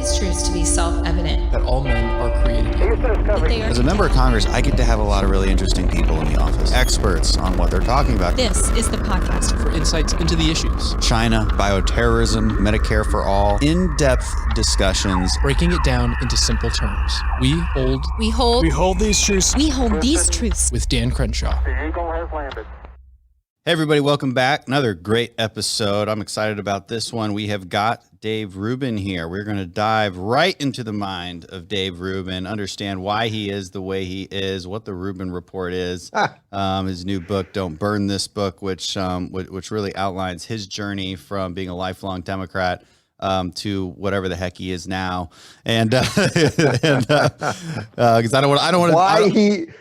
these truths to be self-evident. That all men are created equal. As a member of Congress, I get to have a lot of really interesting people in the office. Experts on what they're talking about. This is the podcast For insights into the issues. China, bioterrorism, Medicare for all. In-depth discussions. Breaking it down into simple terms. We hold these truths. We hold these truths. with Dan Crenshaw. The Eagle has landed. Hey everybody, welcome back. Another great episode. I'm excited about this one. We have got Dave Rubin here. We're going to dive right into the mind of Dave Rubin, understand why he is the way he is, what the Rubin Report is, his new book, Don't Burn This Book, which really outlines his journey from being a lifelong Democrat to whatever the heck he is now. And because I don't want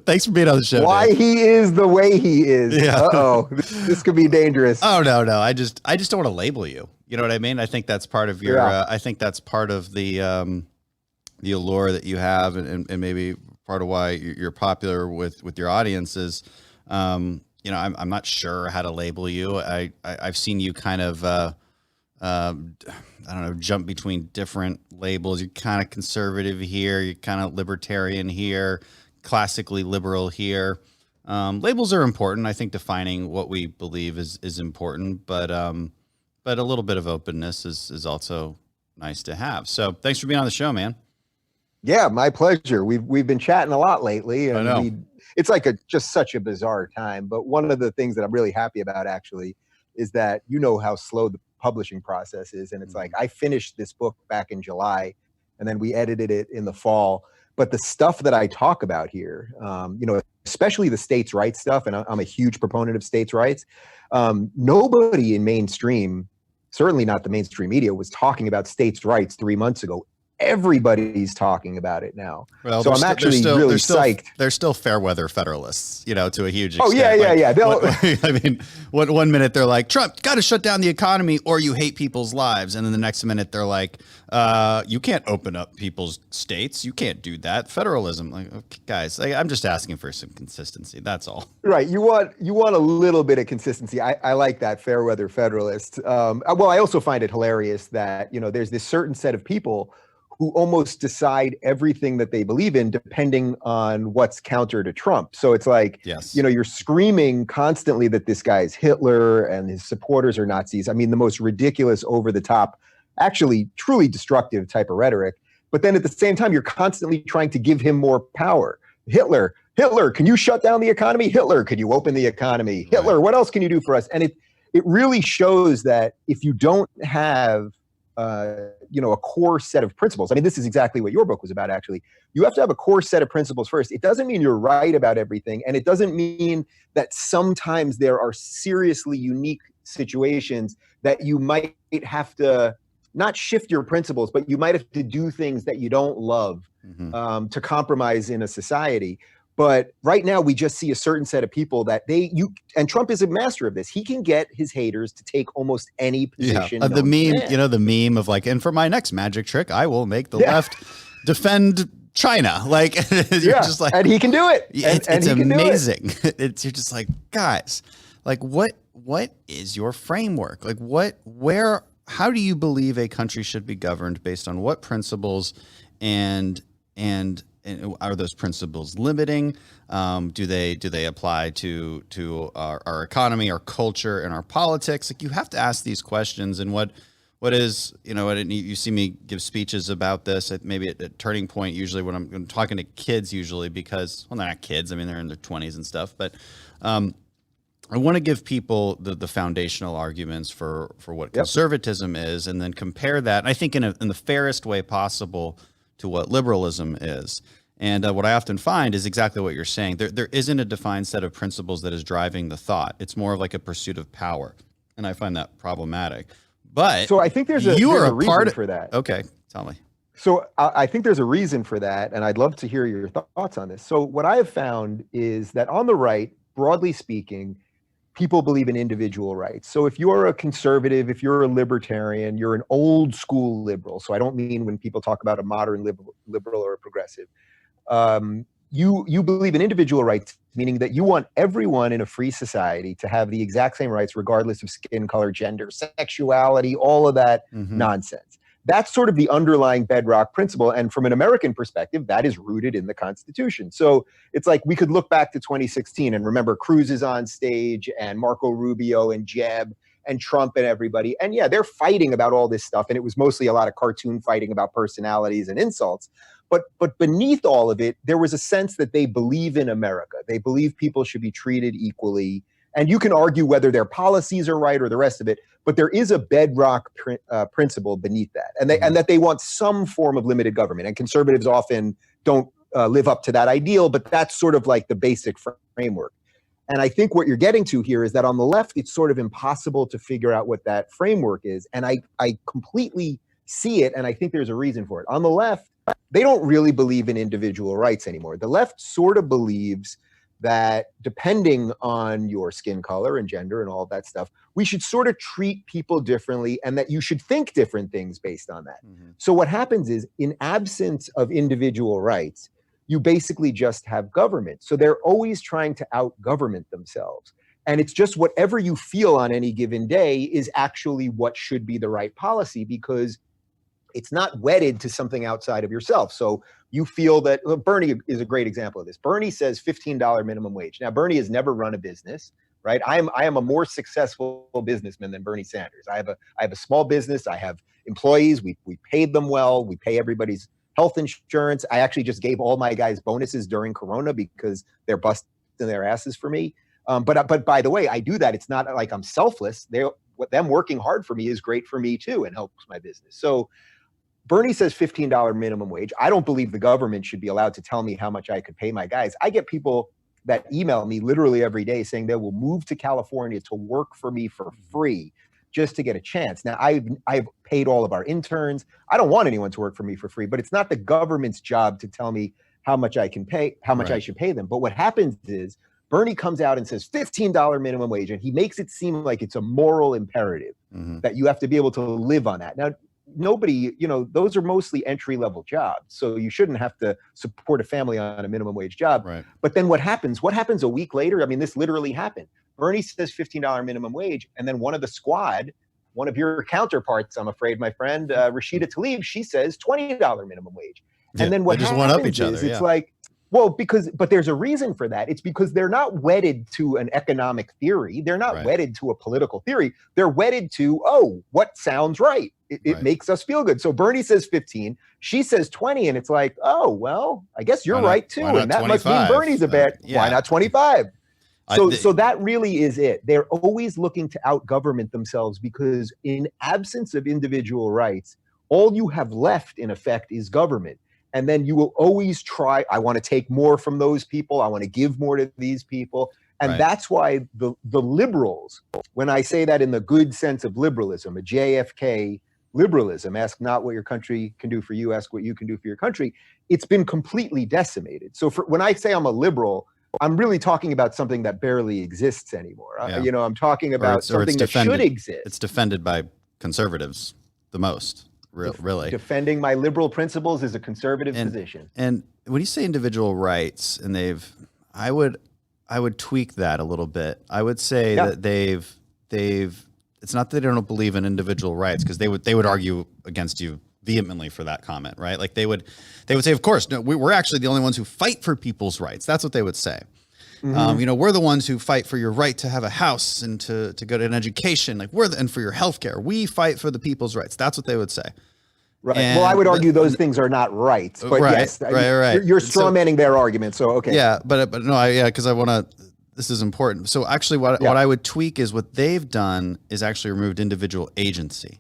thanks for being on the show. Why Dave. he is the way he is. Yeah. Uh-oh. This could be dangerous. Oh, no. I just don't want to label you. You know what I mean? I think that's part of your, I think that's part of the allure that you have and maybe part of why you're popular with your audience is, I'm not sure how to label you. I've seen you kind of, jump between different labels. You're kind of conservative here. You're kind of libertarian here, classically liberal here. Labels are important. I think defining what we believe is important, but a little bit of openness is also nice to have. So thanks for being on the show, man. Yeah, my pleasure. We've been chatting a lot lately, I know. and it's like just such a bizarre time. But one of the things that I'm really happy about actually is that you know how slow the publishing process is, and it's like I finished this book back in July, and then we edited it in the fall. But the stuff that I talk about here, especially the states' rights stuff, and I'm a huge proponent of states' rights. Nobody in mainstream, certainly not the mainstream media, was talking about states' rights 3 months ago. Everybody's talking about it now. Well, so I'm actually really psyched. They're still fair weather federalists, to a huge extent. Oh, yeah. I mean, one minute they're like, Trump, got to shut down the economy or you hate people's lives. And then the next minute they're like, you can't open up people's states. You can't do that. Federalism. Like, okay, guys, I'm just asking for some consistency. That's all. Right. You want a little bit of consistency. I like that fair weather federalist. Well, I also find it hilarious that, there's this certain set of people who almost decide everything that they believe in depending on what's counter to Trump. So it's like, yes. You're screaming constantly that this guy is Hitler and his supporters are Nazis. I mean, the most ridiculous, over the top, actually truly destructive type of rhetoric. But then at the same time, you're constantly trying to give him more power. Hitler, can you shut down the economy? Hitler, could you open the economy? Right. Hitler, what else can you do for us? And it really shows that if you don't have a core set of principles. I mean, this is exactly what your book was about, actually. You have to have a core set of principles first. It doesn't mean you're right about everything. And it doesn't mean that sometimes there are seriously unique situations that you might have to not shift your principles, but you might have to do things that you don't love to compromise in a society. But right now, we just see a certain set of people that and Trump is a master of this. He can get his haters to take almost any position. The meme, the meme of like, and for my next magic trick, I will make the left defend China. Like, you're just like, and he can do it. It's amazing. You're just like, guys, like, what is your framework? Like, how do you believe a country should be governed based on what principles and are those principles limiting? Do they apply to our economy, our culture, and our politics? Like, you have to ask these questions. And what is, you see me give speeches about this maybe at a turning point, usually when I'm talking to kids, because, well, they're not kids. I mean, they're in their 20s and stuff. But I want to give people the foundational arguments for what conservatism is, and then compare that, I think, in the fairest way possible to what liberalism is. And what I often find is exactly what you're saying. There isn't a defined set of principles that is driving the thought. It's more of like a pursuit of power. And I find that problematic. But so I think there's a reason for that. Okay, tell me. So I think there's a reason for that, and I'd love to hear your thoughts on this. So what I have found is that on the right, broadly speaking, people believe in individual rights. So if you're a conservative, if you're a libertarian, you're an old school liberal. So I don't mean when people talk about a modern liberal or a progressive. You believe in individual rights, meaning that you want everyone in a free society to have the exact same rights, regardless of skin color, gender, sexuality, all of that nonsense. That's sort of the underlying bedrock principle. And from an American perspective, that is rooted in the Constitution. So it's like we could look back to 2016 and remember Cruz is on stage and Marco Rubio and Jeb and Trump and everybody. And yeah, they're fighting about all this stuff. And it was mostly a lot of cartoon fighting about personalities and insults. But beneath all of it, there was a sense that they believe in America. They believe people should be treated equally. And you can argue whether their policies are right or the rest of it, but there is a bedrock principle beneath that, and that they want some form of limited government. And conservatives often don't live up to that ideal, but that's sort of like the basic framework. And I think what you're getting to here is that on the left, it's sort of impossible to figure out what that framework is. And I completely see it, and I think there's a reason for it. On the left, they don't really believe in individual rights anymore. The left sort of believes that depending on your skin color and gender and all of that stuff, we should sort of treat people differently and that you should think different things based on that. So what happens is, in absence of individual rights, you basically just have government. So they're always trying to out-government themselves. And it's just whatever you feel on any given day is actually what should be the right policy, because it's not wedded to something outside of yourself. So you feel that, well, Bernie is a great example of this. Bernie says $15 minimum wage. Now, Bernie has never run a business, right? I am a more successful businessman than Bernie Sanders. I have a small business. I have employees. We paid them well. We pay everybody's health insurance. I actually just gave all my guys bonuses during Corona because they're busting their asses for me. But by the way, I do that. It's not like I'm selfless. Them working hard for me is great for me too and helps my business. So Bernie says $15 minimum wage. I don't believe the government should be allowed to tell me how much I could pay my guys. I get people that email me literally every day saying they will move to California to work for me for free just to get a chance. Now, I've paid all of our interns. I don't want anyone to work for me for free, but it's not the government's job to tell me how much I can pay, how much I should pay them. But what happens is Bernie comes out and says $15 minimum wage, and he makes it seem like it's a moral imperative that you have to be able to live on that. Now, nobody, those are mostly entry-level jobs. So you shouldn't have to support a family on a minimum wage job. Right. But then what happens a week later? I mean, this literally happened. Bernie says $15 minimum wage. And then one of the squad, one of your counterparts, I'm afraid, my friend, Rashida Tlaib, she says $20 minimum wage. Yeah, and then what they just happens one up each other, it's like, well, but there's a reason for that. It's because they're not wedded to an economic theory. They're not wedded to a political theory. They're wedded to, what sounds right. It makes us feel good. So Bernie says 15, she says 20, and it's like, oh, well, I guess you're right too. And that 25? Must mean Bernie's a bad, why not 25? So that really is it. They're always looking to out-government themselves because in absence of individual rights, all you have left in effect is government. And then you will always try, I want to take more from those people. I want to give more to these people. And that's why the liberals, when I say that in the good sense of liberalism, a JFK liberalism, ask not what your country can do for you, ask what you can do for your country, it's been completely decimated. So when I say I'm a liberal, I'm really talking about something that barely exists anymore. I'm talking about something that should exist. It's defended by conservatives the most. Really, defending my liberal principles is a conservative position. And when you say individual rights, and I would tweak that a little bit. I would say that they've. It's not that they don't believe in individual rights, because they would argue against you vehemently for that comment, right? Like they would say, of course, no, we're actually the only ones who fight for people's rights. That's what they would say. We're the ones who fight for your right to have a house and to go to an education. Like and for your healthcare, we fight for the people's rights. That's what they would say. Right. Well, I would argue those things are not rights, but yes, you're strawmanning their argument. So, okay. Yeah. But no, because I want to, this is important. So actually what I would tweak is what they've done is actually removed individual agency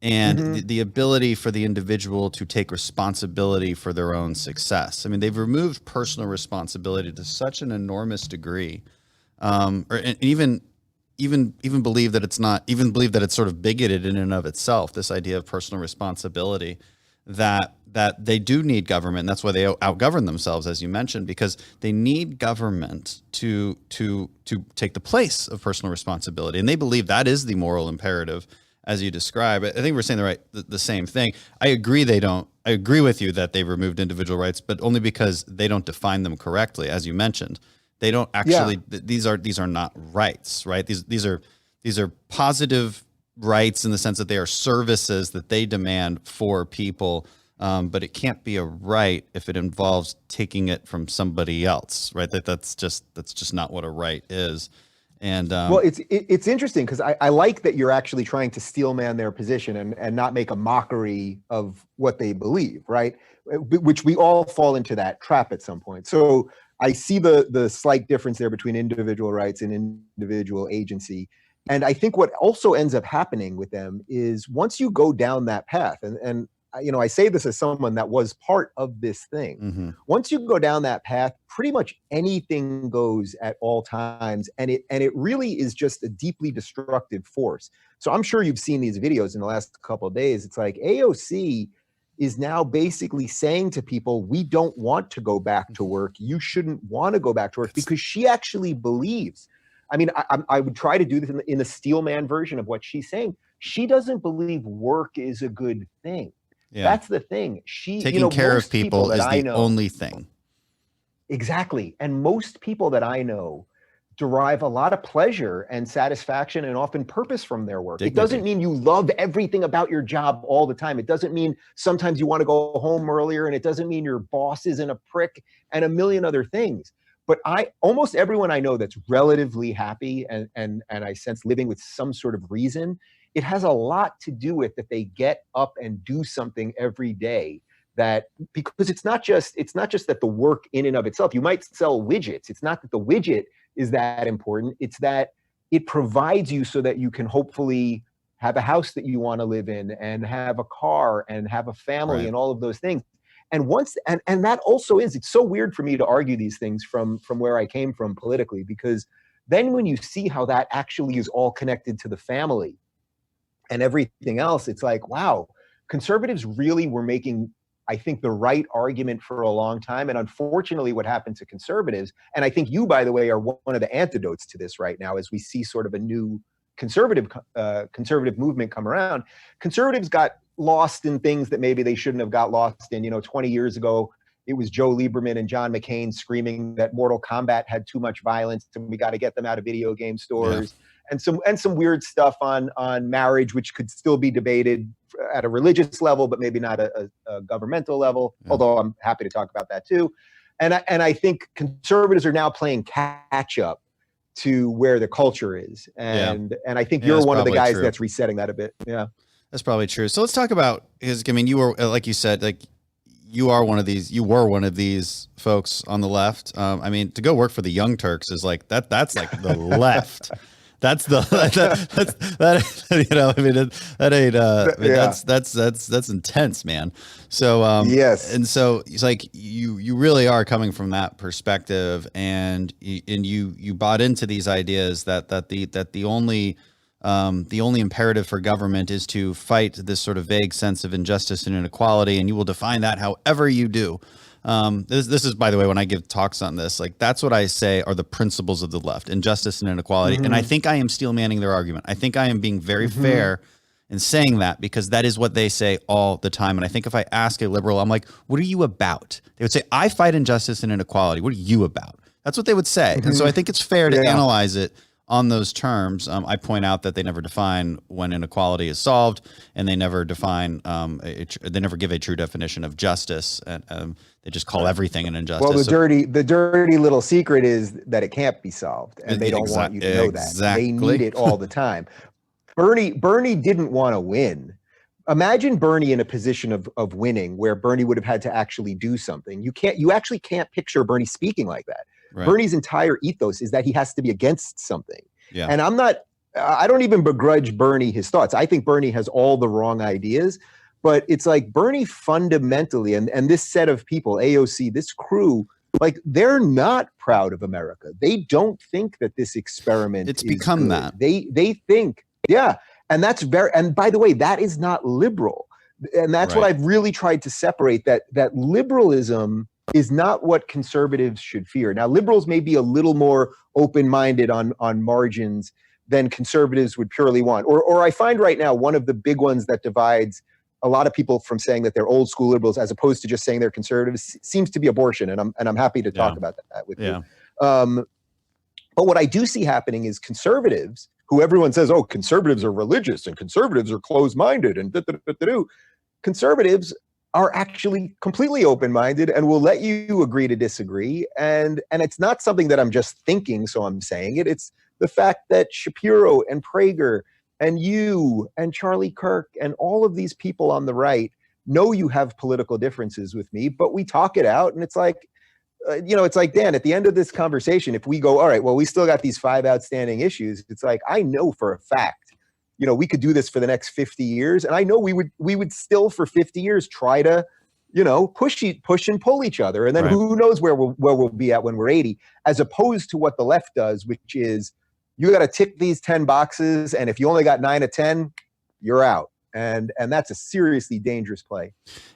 and the ability for the individual to take responsibility for their own success. I mean, they've removed personal responsibility to such an enormous degree, and even believe that it's sort of bigoted in and of itself, this idea of personal responsibility, that they do need government. And that's why they outgovern themselves, as you mentioned, because they need government to take the place of personal responsibility. And they believe that is the moral imperative, as you describe. I think we're saying the same thing. I agree with you that they've removed individual rights, but only because they don't define them correctly, as you mentioned. They don't actually. These are not rights, right? These are positive rights in the sense that they are services that they demand for people. But it can't be a right if it involves taking it from somebody else, right? That's just not what a right is. And well, it's interesting because I like that you're actually trying to steelman their position and not make a mockery of what they believe, right? Which we all fall into that trap at some point. So I see the slight difference there between individual rights and individual agency. And I think what also ends up happening with them is once you go down that path, and you know, I say this as someone that was part of this thing. mm-hmm. Once you go down that path, pretty much anything goes at all times, and it really is just a deeply destructive force. So I'm sure you've seen these videos in the last couple of days. It's like AOC is now basically saying to people, we don't want to go back to work. You shouldn't want to go back to work, because she actually believes. I mean, I would try to do this in the Steelman version of what she's saying. She doesn't believe work is a good thing. Yeah. That's the thing. Taking care of people is the only thing. Exactly. And most people that I know derive a lot of pleasure and satisfaction and often purpose from their work. Dignity. It doesn't mean you love everything about your job all the time. It doesn't mean sometimes you want to go home earlier, and it doesn't mean your boss isn't a prick, and a million other things. But almost everyone I know that's relatively happy and I sense living with some sort of reason, it has a lot to do with that they get up and do something every day, that because it's not just that the work in and of itself, you might sell widgets. It's not that the widget is that important. It's that it provides you so that you can hopefully have a house that you want to live in, and have a car, and have a family, right, and all of those things. And once, and that also is, it's so weird for me to argue these things from where I came from politically, because then when you see how that actually is all connected to the family and everything else, it's like, wow, conservatives really were making, I think, the right argument for a long time. And unfortunately, what happened to conservatives, and I think you, by the way, are one of the antidotes to this right now, as we see sort of a new conservative movement come around. Conservatives got lost in things that maybe they shouldn't have got lost in. 20 years ago, it was Joe Lieberman and John McCain screaming that Mortal Kombat had too much violence and we got to get them out of video game stores. Yeah. And some weird stuff on marriage, which could still be debated at a religious level, but maybe not a governmental level. Yeah. Although I'm happy to talk about that too. And I think conservatives are now playing catch up to where the culture is. And I think you're one of the guys that's resetting that a bit. Yeah. That's probably true. So let's talk about, because I mean, you were, like you said, like you were one of these folks on the left. I mean, to go work for the Young Turks is like that's like the left. That's that's intense, man. So yes. And so it's like you really are coming from that perspective, and you bought into these ideas that the only imperative for government is to fight this sort of vague sense of injustice and inequality, and you will define that however you do. This is, by the way, when I give talks on this, like that's what I say are the principles of the left: injustice and inequality. Mm-hmm. And I think I am steel manning their argument. I think I am being very fair in saying that, because that is what they say all the time. And I think if I ask a liberal, I'm like, what are you about? They would say, I fight injustice and inequality. What are you about? That's what they would say. And so I think it's fair to analyze it on those terms. I point out that they never define when inequality is solved, and they never define, they never give a true definition of justice, and they just call everything an injustice. Well, the dirty little secret is that it can't be solved, and they don't want you to know that. They need it all the time. Bernie didn't want to win. Imagine Bernie in a position of winning, where Bernie would have had to actually do something. You actually can't picture Bernie speaking like that. Right. Bernie's entire ethos is that he has to be against something. Yeah. And I don't even begrudge Bernie his thoughts. I think Bernie has all the wrong ideas, but it's like Bernie fundamentally, and this set of people, AOC, this crew, like they're not proud of America. They don't think that this experiment it's become good. that. They think, and and by the way, that is not liberal. And that's what I've really tried to separate, that liberalism is not what conservatives should fear. Now, liberals may be a little more open-minded on margins than conservatives would purely want. Or I find right now one of the big ones that divides a lot of people from saying that they're old school liberals as opposed to just saying they're conservatives seems to be abortion, and I'm happy to talk about that with you. But what I do see happening is conservatives who everyone says, oh, conservatives are religious and conservatives are closed-minded and conservatives are actually completely open-minded and will let you agree to disagree. And it's not something that I'm just thinking, so I'm saying it. It's the fact that Shapiro and Prager and you and Charlie Kirk and all of these people on the right know you have political differences with me, but we talk it out. And it's like, it's like, Dan, at the end of this conversation, if we go, all right, well, we still got these 5 outstanding issues. It's like, I know for a fact, we could do this for the next 50 years. And I know we would still for 50 years try to, push and pull each other. And then who knows where we'll be at when we're 80, as opposed to what the left does, which is you got to tick these 10 boxes. And if you only got 9 of 10, you're out. And that's a seriously dangerous play.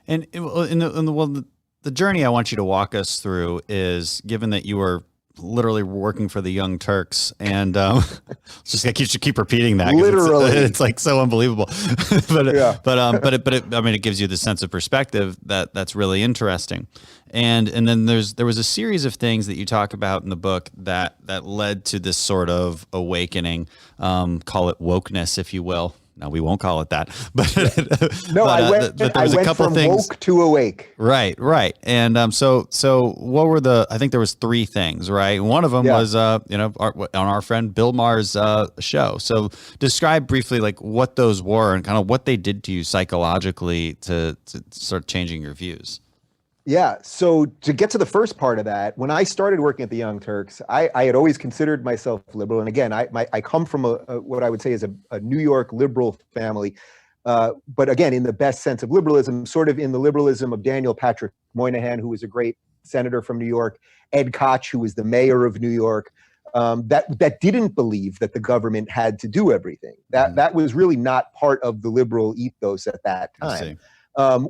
And the journey I want you to walk us through is, given that you were literally working for the Young Turks, and just I keep repeating that. Literally, it's like so unbelievable. but it gives you the sense of perspective that's really interesting. And then there was a series of things that you talk about in the book that led to this sort of awakening. Call it wokeness, if you will. No, we won't call it that. But no, I went a couple from things. Woke to awake. Right. And so what were I think there was 3 things, right? One of them was on our friend Bill Maher's show. So describe briefly like what those were and kind of what they did to you psychologically to start changing your views. Yeah. So to get to the first part of that, when I started working at the Young Turks, I had always considered myself liberal. And again, I come from what I would say is a New York liberal family. But again, in the best sense of liberalism, sort of in the liberalism of Daniel Patrick Moynihan, who was a great senator from New York, Ed Koch, who was the mayor of New York, that didn't believe that the government had to do everything. That was really not part of the liberal ethos at that time.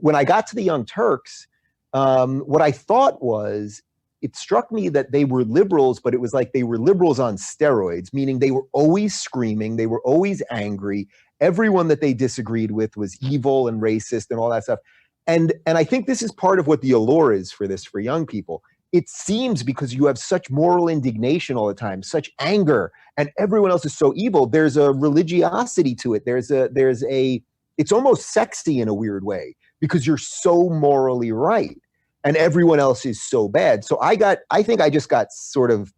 When I got to the Young Turks, what I thought was, it struck me that they were liberals, but it was like they were liberals on steroids, meaning they were always screaming, they were always angry. Everyone that they disagreed with was evil and racist and all that stuff. And I think this is part of what the allure is for young people. It seems because you have such moral indignation all the time, such anger, and everyone else is so evil, there's a religiosity to it. It's almost sexy in a weird way, because you're so morally right and everyone else is so bad. So I think I just got sort of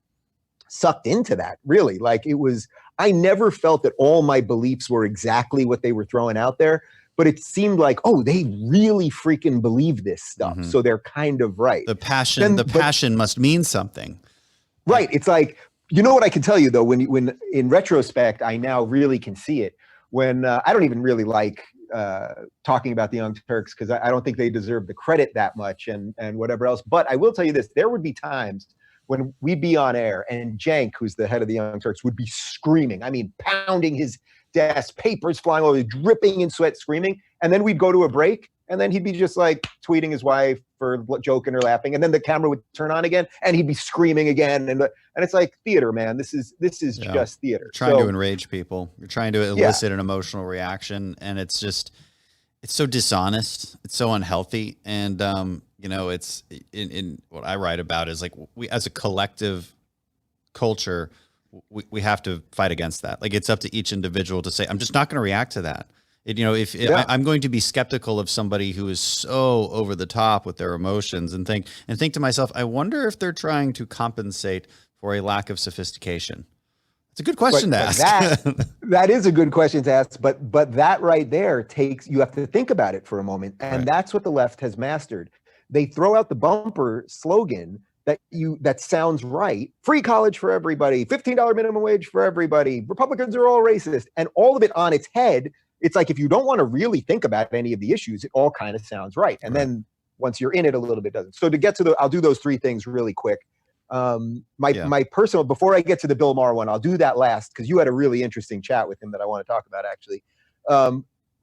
sucked into that, really. Like I never felt that all my beliefs were exactly what they were throwing out there, but it seemed like, oh, they really freaking believe this stuff. Mm-hmm. So they're kind of right. The passion must mean something. Right. It's like, what I can tell you though, when in retrospect, I now really can see it. When I don't even really like talking about the Young Turks, because I don't think they deserve the credit that much and whatever else. But I will tell you this, there would be times when we'd be on air and Cenk, who's the head of the Young Turks, would be screaming. I mean, pounding his desk, papers flying over, dripping in sweat, screaming. And then we'd go to a break and then he'd be just like tweeting his wife or joking or laughing. And then the camera would turn on again and he'd be screaming again. And it's like theater, man. This is just theater. You're trying to enrage people. You're trying to elicit an emotional reaction. And it's so dishonest. It's so unhealthy. And, it's in what I write about is like, we, as a collective culture, we have to fight against that. Like, it's up to each individual to say, I'm just not going to react to that. I'm going to be skeptical of somebody who is so over the top with their emotions and think to myself, I wonder if they're trying to compensate for a lack of sophistication. It's a good question to ask. That is a good question to ask, but that right there you have to think about it for a moment. And that's what the left has mastered. They throw out the bumper slogan that sounds right. Free college for everybody, $15 minimum wage for everybody. Republicans are all racist, and all of it on its head. It's like, if you don't want to really think about any of the issues, it all kind of sounds right. And then once you're in it a little bit, doesn't. So to get to I'll do those 3 things really quick. My personal, before I get to the Bill Maher one, I'll do that last, because you had a really interesting chat with him that I want to talk about, actually.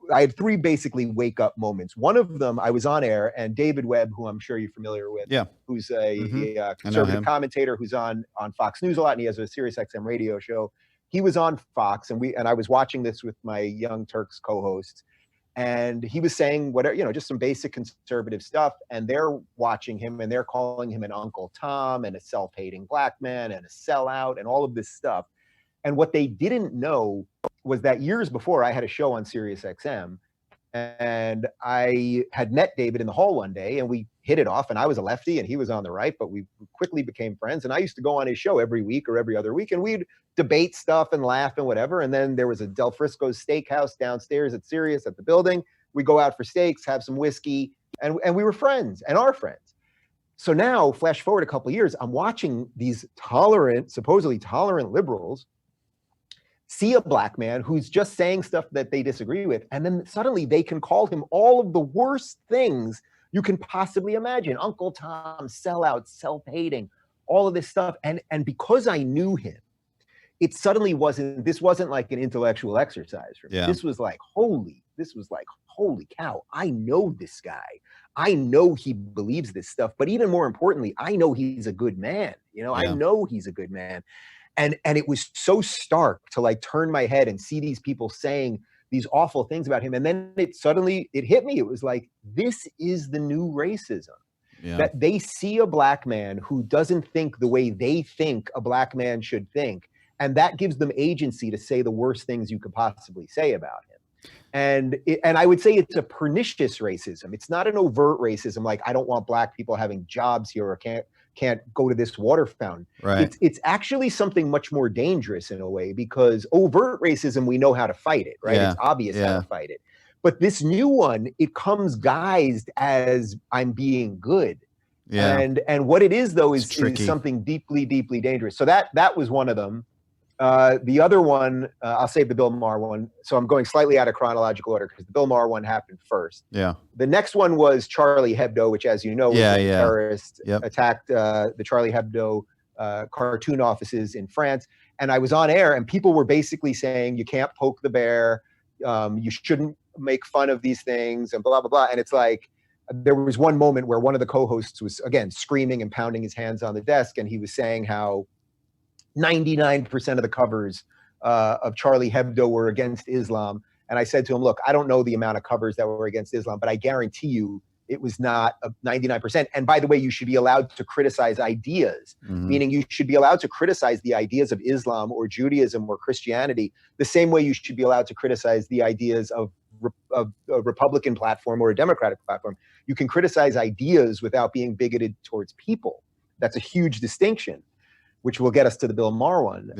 I had 3 basically wake up moments. One of them, I was on air, and David Webb, who I'm sure you're familiar with, who's a conservative commentator who's on Fox News a lot, and he has a Sirius XM radio show. He was on Fox, and I was watching this with my Young Turks co-hosts, and he was saying whatever, just some basic conservative stuff, and they're watching him and they're calling him an Uncle Tom and a self-hating black man and a sellout and all of this stuff. And what they didn't know was that years before, I had a show on Sirius XM, and I had met David in the hall one day, and we hit it off. And I was a lefty and he was on the right, but we quickly became friends. And I used to go on his show every week or every other week, and we'd debate stuff and laugh and whatever. And then there was a Del Frisco's Steakhouse downstairs at Sirius at the building. We go out for steaks, have some whiskey, and we were friends and are friends. So now, flash forward a couple of years, I'm watching these supposedly tolerant liberals see a black man who's just saying stuff that they disagree with, and then suddenly they can call him all of the worst things you can possibly imagine. Uncle Tom, sellout, self-hating, all of this stuff. And because I knew him, it suddenly this wasn't like an intellectual exercise for me. This was like, holy cow, I know this guy. I know he believes this stuff, but even more importantly, I know he's a good man. I know he's a good man. And it was so stark to like turn my head and see these people saying these awful things about him. And then it hit me. It was like, this is the new racism. That they see a black man who doesn't think the way they think a black man should think. And that gives them agency to say the worst things you could possibly say about him. And I would say it's a pernicious racism. It's not an overt racism like, I don't want black people having jobs here or can't go to this water fountain. Right. It's actually something much more dangerous in a way, because overt racism, we know how to fight it, right? It's obvious how to fight it. But this new one, it comes guised as I'm being good. And what it is though is something deeply, deeply dangerous. So that was one of them. The other one, I'll save the Bill Maher one. So I'm going slightly out of chronological order because the Bill Maher one happened first. The next one was Charlie Hebdo, which, as you know, was a terrorist, attacked the Charlie Hebdo cartoon offices in France. And I was on air and people were basically saying, you can't poke the bear. You shouldn't make fun of these things and blah, blah, blah. And it's like, there was one moment where one of the co-hosts was, again, screaming and pounding his hands on the desk. And he was saying how 99% of the covers of Charlie Hebdo were against Islam. And I said to him, look, I don't know the amount of covers that were against Islam, but I guarantee you it was not 99%. And by the way, you should be allowed to criticize ideas, meaning you should be allowed to criticize the ideas of Islam or Judaism or Christianity the same way you should be allowed to criticize the ideas of a Republican platform or a Democratic platform. You can criticize ideas without being bigoted towards people. That's a huge distinction, which will get us to the Bill Maher one.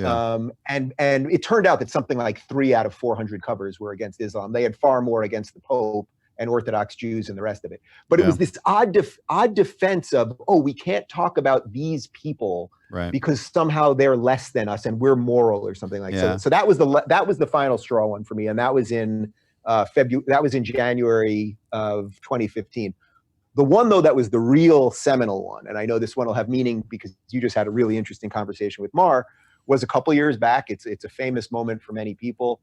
And it turned out that something like 3 out of 400 covers were against Islam. They had far more against the Pope and Orthodox Jews and the rest of it. But it was this odd defense of, we can't talk about these people because somehow they're less than us and we're moral or something like that. So that was the final straw one for me, and that was in February. That was in January of 2015. The one, though, that was the real seminal one, and I know this one will have meaning because you just had a really interesting conversation with Maher, was a couple years back. It's a famous moment for many people.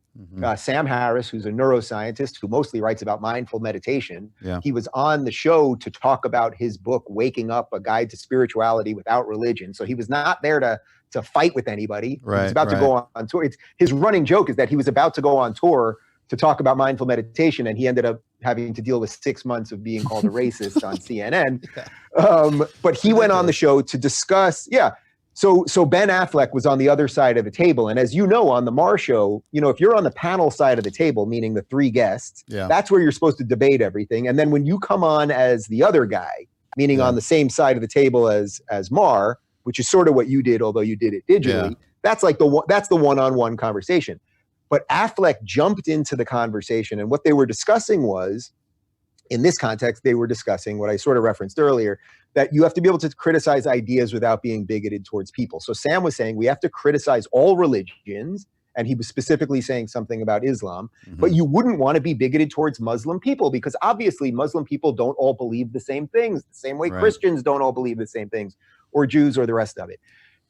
Sam Harris, who's a neuroscientist who mostly writes about mindful meditation, he was on the show to talk about his book, Waking Up, A Guide to Spirituality Without Religion. So he was not there to fight with anybody. He was about to go on tour. His running joke is that he was about to go on tour to talk about mindful meditation, and he ended up having to deal with 6 months of being called a racist on CNN. But he went on the show to discuss, So Ben Affleck was on the other side of the table. And as you know, on the Maher show, if you're on the panel side of the table, meaning the 3 guests, that's where you're supposed to debate everything. And then when you come on as the other guy, meaning on the same side of the table as Maher, which is sort of what you did, although you did it digitally, that's the one-on-one conversation. But Affleck jumped into the conversation, and what they were discussing was, in this context, they were discussing what I sort of referenced earlier, that you have to be able to criticize ideas without being bigoted towards people. So Sam was saying we have to criticize all religions, and he was specifically saying something about Islam, but you wouldn't want to be bigoted towards Muslim people because obviously Muslim people don't all believe the same things, the same way Christians don't all believe the same things, or Jews or the rest of it.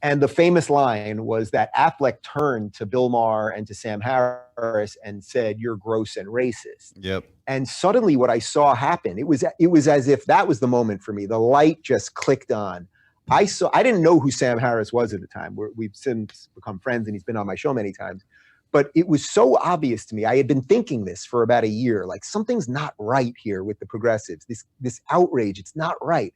And the famous line was that Affleck turned to Bill Maher and to Sam Harris and said, "You're gross and racist." And suddenly what I saw happen, it was as if that was the moment for me. The light just clicked on. I didn't know who Sam Harris was at the time. We've since become friends and he's been on my show many times. But it was so obvious to me. I had been thinking this for about a year, like something's not right here with the progressives. This outrage, it's not right.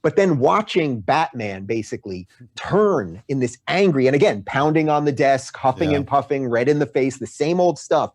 But then watching Batman basically turn in this angry, and again, pounding on the desk, huffing and puffing, red in the face, the same old stuff,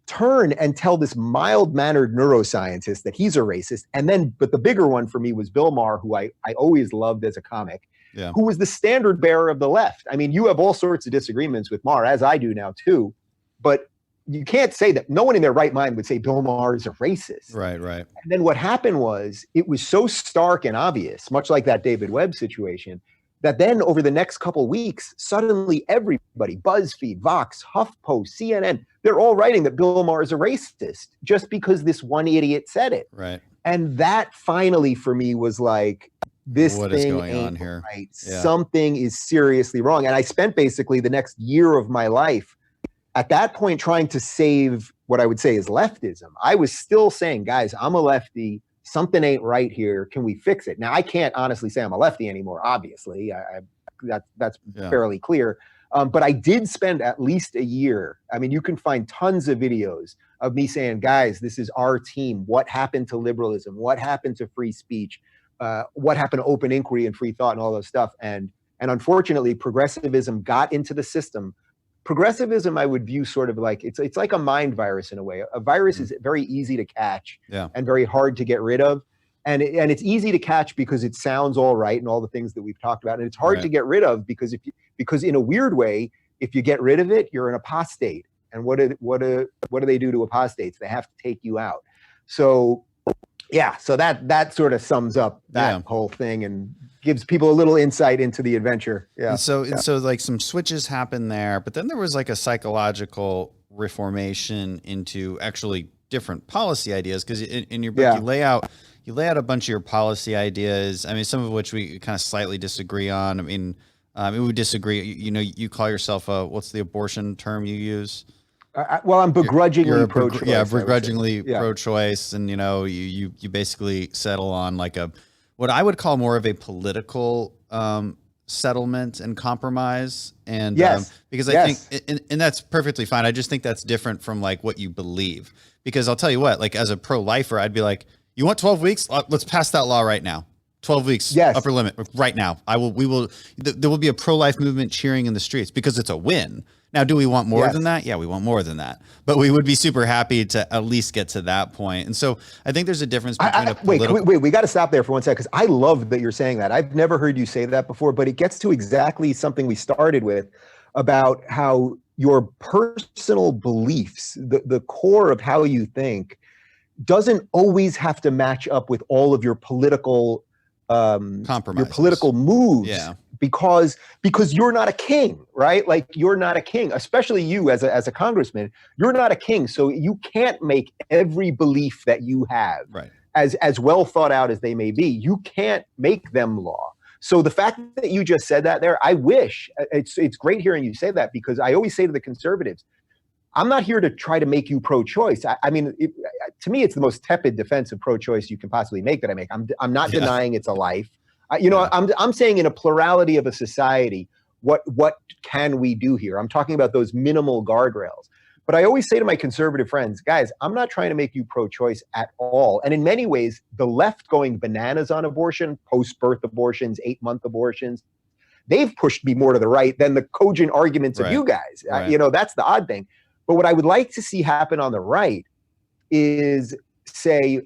turn and tell this mild-mannered neuroscientist that he's a racist. And then, but the bigger one for me was Bill Maher, who I always loved as a comic, who was the standard bearer of the left. I mean, you have all sorts of disagreements with Maher, as I do now too, but you can't say that. No one in their right mind would say Bill Maher is a racist. Right. And then what happened was, it was so stark and obvious, much like that David Webb situation, that then over the next couple weeks, suddenly everybody, BuzzFeed, Vox, HuffPost, CNN, they're all writing that Bill Maher is a racist just because this one idiot said it. Right. And that finally for me was like, this what thing is going ain't on here? Right. Yeah. Something is seriously wrong. And I spent basically the next year of my life at that point trying to save what I would say is leftism. I was still saying, guys, I'm a lefty. Something ain't right here. Can we fix it? Now, I can't honestly say I'm a lefty anymore, obviously. That's fairly clear. But I did spend at least a year. I mean, you can find tons of videos of me saying, guys, this is our team. What happened to liberalism? What happened to free speech? What happened to open inquiry and free thought and all those stuff? And unfortunately, progressivism got into the system. Progressivism, I would view sort of like, it's like a mind virus in a way. A virus is very easy to catch and very hard to get rid of. And it's easy to catch because it sounds all right and all the things that we've talked about. And it's hard to get rid of because because in a weird way, if you get rid of it, you're an apostate. And what do they do to apostates? They have to take you out. So yeah, so that sort of sums up that whole thing and gives people a little insight into the adventure. Yeah. And so like some switches happened there, but then there was like a psychological reformation into actually different policy ideas. Because in your book, you lay out a bunch of your policy ideas. I mean, some of which we kind of slightly disagree on. I mean, we would disagree. You call yourself what's the abortion term you use? Well, I'm begrudgingly pro-choice. Begrudgingly pro-choice, and you basically settle on like what I would call more of a political settlement and compromise. And because I think, and that's perfectly fine. I just think that's different from like what you believe. Because I'll tell you what, like as a pro-lifer, I'd be like, you want 12 weeks? Let's pass that law right now. 12 weeks, upper limit right now. There will be a pro-life movement cheering in the streets because it's a win. Now, do we want more than that? Yeah, we want more than that. But we would be super happy to at least get to that point. And so I think there's a difference between a political... Wait, we got to stop there for one second because I love that you're saying that. I've never heard you say that before, but it gets to exactly something we started with about how your personal beliefs, the core of how you think, doesn't always have to match up with all of your political compromises, your political moves. Yeah. Because you're not a king, right? Like you're not a king, especially you as a congressman. You're not a king, so you can't make every belief that you have, as well thought out as they may be. You can't make them law. So the fact that you just said that there, I wish it's great hearing you say that because I always say to the conservatives, I'm not here to try to make you pro-choice. I mean, to me, it's the most tepid defense of pro-choice you can possibly make that I make. I'm not denying it's a life. I'm saying in a plurality of a society, what can we do here? I'm talking about those minimal guardrails. But I always say to my conservative friends, guys, I'm not trying to make you pro-choice at all. And in many ways, the left going bananas on abortion, post-birth abortions, 8-month abortions, they've pushed me more to the right than the cogent arguments of you guys. That's the odd thing. But what I would like to see happen on the right is say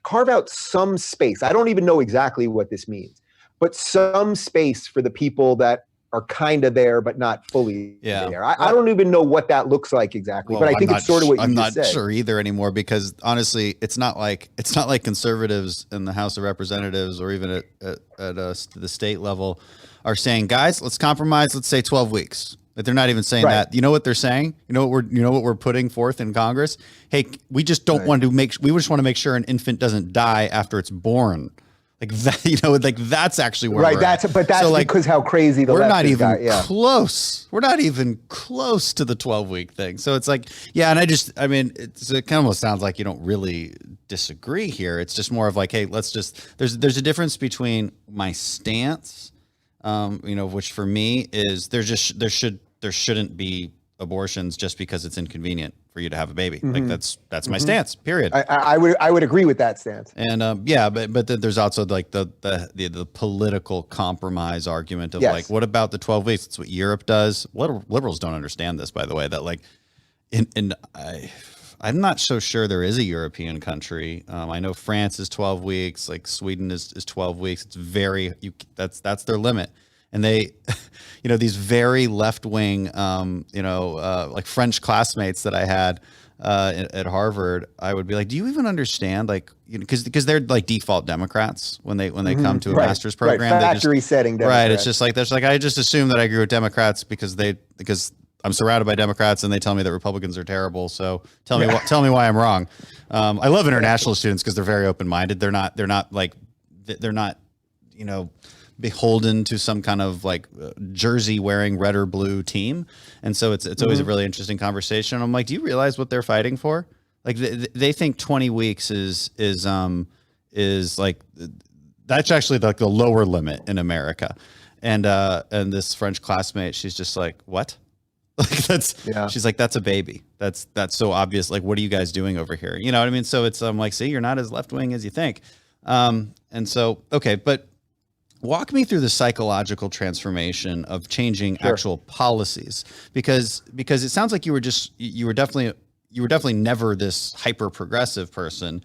carve out some space. I don't even know exactly what this means, but some space for the people that are kind of there, but not fully there. I don't even know what that looks like exactly, but I think it's sort of what you just said. I'm not sure either anymore because honestly, it's not like conservatives in the House of Representatives or even at the state level are saying, guys, let's compromise. Let's say 12 weeks. But they're not even saying that. You know what they're saying? You know what we're putting forth in Congress? Hey, we just don't want to we just want to make sure an infant doesn't die after it's born. Like that, like that's actually where we're at. But that's so because how crazy the we're not even close. We're not even close to the 12-week thing. So it's like, it kind of almost sounds like you don't really disagree here. It's just more of like, hey, there's a difference between my stance, which for me is there shouldn't be abortions just because it's inconvenient for you to have a baby. Like that's my stance, period. I would agree with that stance. And but then there's also like the political compromise argument of like, what about the 12 weeks? It's what Europe does. Liberals don't understand this, by the way, that like I'm not so sure there is a European country. I know France is 12 weeks, like Sweden is 12 weeks. It's that's their limit. And they, these very left-wing, like French classmates that I had at Harvard, I would be like, do you even understand? Like, because they're like default Democrats when they come to a master's program. Right. Factory setting Democrats. Right. It's just like, I just assume that I agree with Democrats because I'm surrounded by Democrats and they tell me that Republicans are terrible. So tell me why I'm wrong. I love international students because they're very open-minded. They're not beholden to some kind of like jersey wearing red or blue team. And so it's always a really interesting conversation. I'm like, do you realize what they're fighting for? Like they think 20 weeks is like, that's actually like the lower limit in America. And this French classmate, she's just like, what? Like she's like, that's a baby. That's so obvious. Like, what are you guys doing over here? You know what I mean? So it's, I'm like, see, you're not as left wing as you think. And so, okay. But walk me through the psychological transformation of changing actual policies, because it sounds like you were definitely never this hyper progressive person.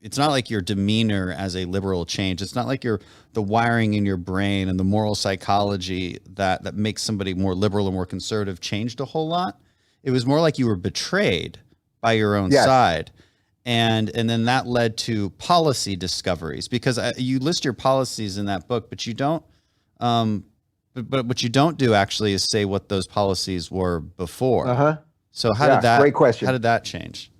It's not like your demeanor as a liberal changed. It's not like the wiring in your brain and the moral psychology that makes somebody more liberal or more conservative changed a whole lot. It was more like you were betrayed by your own side. And then that led to policy discoveries, because you list your policies in that book, but you don't. But what you don't do actually is say what those policies were before. So how did that? Great question. How did that change?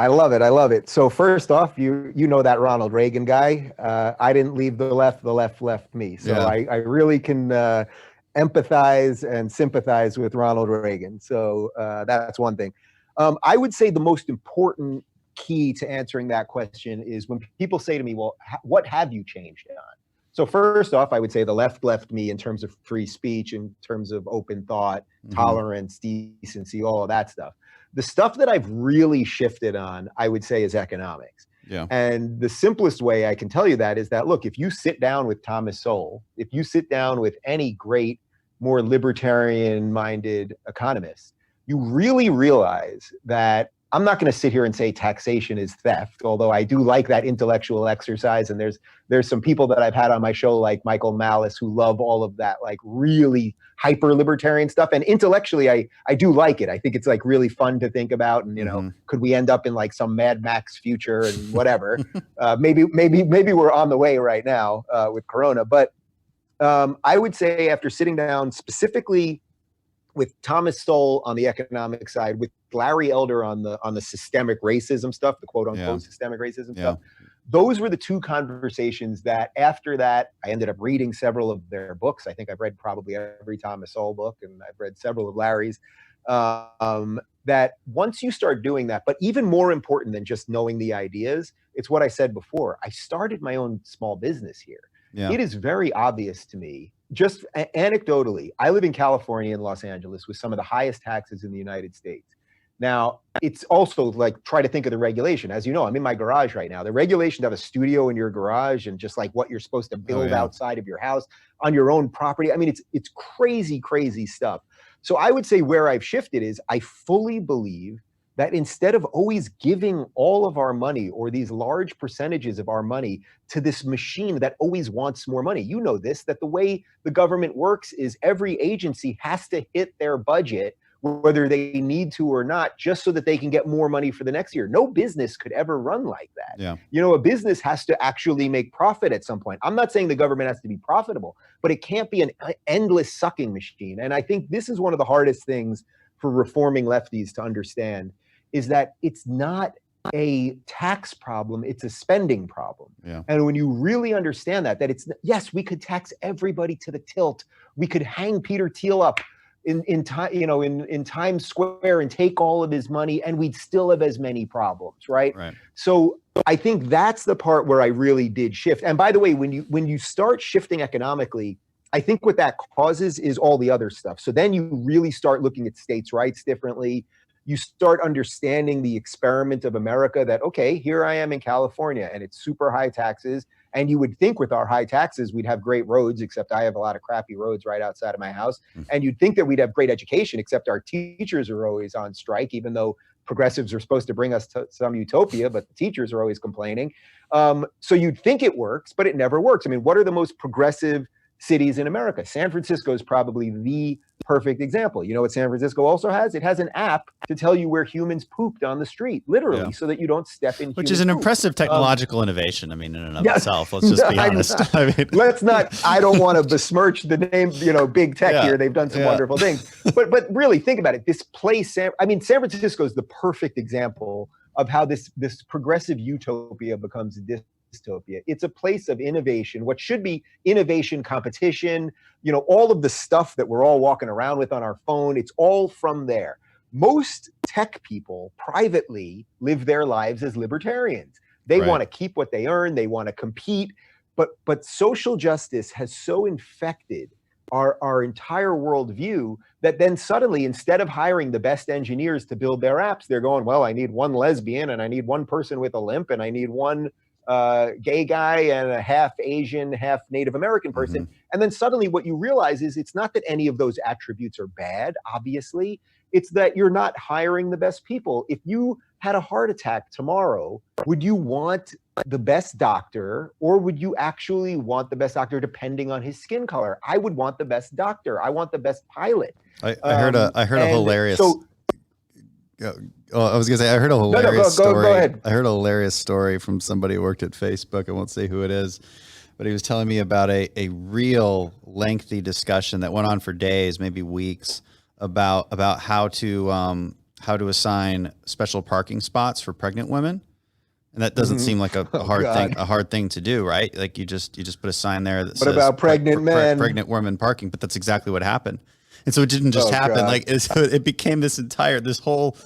I love it. So first off, you know that Ronald Reagan guy. I didn't leave the left left me. So I really can empathize and sympathize with Ronald Reagan. So that's one thing. I would say the most important key to answering that question is when people say to me, well, what have you changed on? So first off, I would say the left me in terms of free speech, in terms of open thought, tolerance, decency, all of that stuff. The stuff that I've really shifted on, I would say, is economics. Yeah. And the simplest way I can tell you that is that, look, if you sit down with Thomas Sowell, if you sit down with any great, more libertarian-minded economist, you really realize that I'm not going to sit here and say taxation is theft, although I do like that intellectual exercise. And there's some people that I've had on my show, like Michael Malice, who love all of that, like really hyper libertarian stuff. And intellectually, I do like it. I think it's like really fun to think about. And, could we end up in like some Mad Max future and whatever? Maybe we're on the way right now with Corona. But I would say after sitting down specifically with Thomas Sowell on the economic side, with Larry Elder on the systemic racism stuff, the quote unquote systemic racism stuff. Those were the two conversations that after that, I ended up reading several of their books. I think I've read probably every Thomas Sowell book, and I've read several of Larry's. That once you start doing that, but even more important than just knowing the ideas, it's what I said before. I started my own small business here. Yeah. It is very obvious to me, just anecdotally, I live in California and Los Angeles with some of the highest taxes in the United States. Now, it's also like, try to think of the regulation. As you know, I'm in my garage right now. The regulation to have a studio in your garage and just like what you're supposed to build outside of your house on your own property. I mean, it's crazy, crazy stuff. So I would say where I've shifted is I fully believe that instead of always giving all of our money or these large percentages of our money to this machine that always wants more money, you know this, that the way the government works is every agency has to hit their budget, whether they need to or not, just so that they can get more money for the next year. No business could ever run like that. Yeah. You know, a business has to actually make profit at some point. I'm not saying the government has to be profitable, but it can't be an endless sucking machine. And I think this is one of the hardest things for reforming lefties to understand, is that it's not a tax problem, it's a spending problem. Yeah. And when you really understand that it's, yes, we could tax everybody to the tilt. We could hang Peter Thiel up in Times Square and take all of his money, and we'd still have as many problems, right? So I think that's the part where I really did shift. And by the way, when you start shifting economically, I think what that causes is all the other stuff. So then you really start looking at states' rights differently. You start understanding the experiment of America that, okay, here I am in California and it's super high taxes. And you would think with our high taxes, we'd have great roads, except I have a lot of crappy roads right outside of my house. And you'd think that we'd have great education, except our teachers are always on strike, even though progressives are supposed to bring us to some utopia, but the teachers are always complaining. So you'd think it works, but it never works. I mean, what are the most progressive cities in America? San Francisco is probably the perfect example. You know what San Francisco also has? It has an app to tell you where humans pooped on the street, literally, so that you don't step in. Which is an impressive technological innovation. I mean, in and of itself, let's just be honest. I mean, let's not. I don't want to besmirch the name, big tech here. They've done some wonderful things, but really think about it. This place, San Francisco is the perfect example of how this progressive utopia becomes dystopia. It's a place of innovation, what should be innovation, competition, all of the stuff that we're all walking around with on our phone. It's all from there. Most tech people privately live their lives as libertarians. They want to keep what they earn. They want to compete. But social justice has so infected our entire worldview that then suddenly, instead of hiring the best engineers to build their apps, they're going, well, I need one lesbian and I need one person with a limp and I need one gay guy and a half Asian, half Native American person. And then suddenly what you realize is it's not that any of those attributes are bad, obviously. It's that you're not hiring the best people. If you had a heart attack tomorrow, would you want the best doctor, or would you actually want the best doctor depending on his skin color? I would want the best doctor. I want the best pilot. I heard a hilarious. I was gonna say I heard a hilarious story. Go ahead. I heard a hilarious story from somebody who worked at Facebook. I won't say who it is, but he was telling me about a real lengthy discussion that went on for days, maybe weeks, about how to assign special parking spots for pregnant women. And that doesn't seem like a hard thing to do, right? Like you just put a sign there that says about pregnant men, pregnant women parking, but that's exactly what happened. And so it didn't just happen. God. Like it became this whole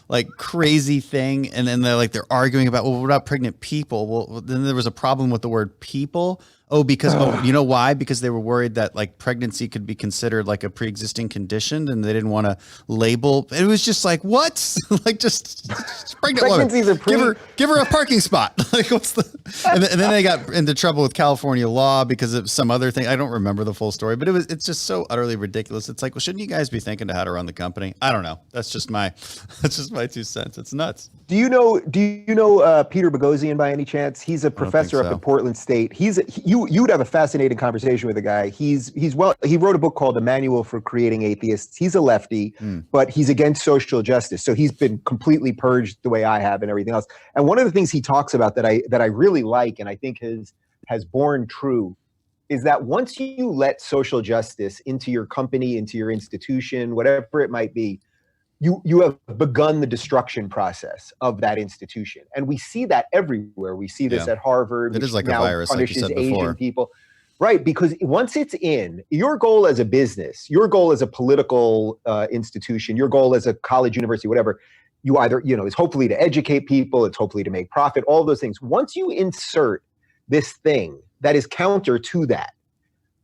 like crazy thing. And then they're arguing about, well, what about pregnant people? Well, then there was a problem with the word people. You know why? Because they were worried that like pregnancy could be considered like a pre-existing condition, and they didn't want to label. It was just like, what? Like just pregnant woman. Give her a parking spot. Like what's the? And then they got into trouble with California law because of some other thing. I don't remember the full story, but it's just so utterly ridiculous. It's like, well, shouldn't you guys be thinking to how to run the company? I don't know. That's just my 2 cents. It's nuts. Do you know Peter Boghossian by any chance? He's a professor up at Portland State. You would have a fascinating conversation with a guy. He wrote a book called A Manual for Creating Atheists. He's a lefty, but he's against social justice. So he's been completely purged the way I have and everything else. And one of the things he talks about that I really like and I think has borne true is that once you let social justice into your company, into your institution, whatever it might be, you have begun the destruction process of that institution. And we see that everywhere. We see this at Harvard. It is like a virus, like you said before. Asian people. Right, because once it's in, your goal as a business, your goal as a political institution, your goal as a college, university, whatever, you either, is hopefully to educate people, it's hopefully to make profit, all those things. Once you insert this thing that is counter to that,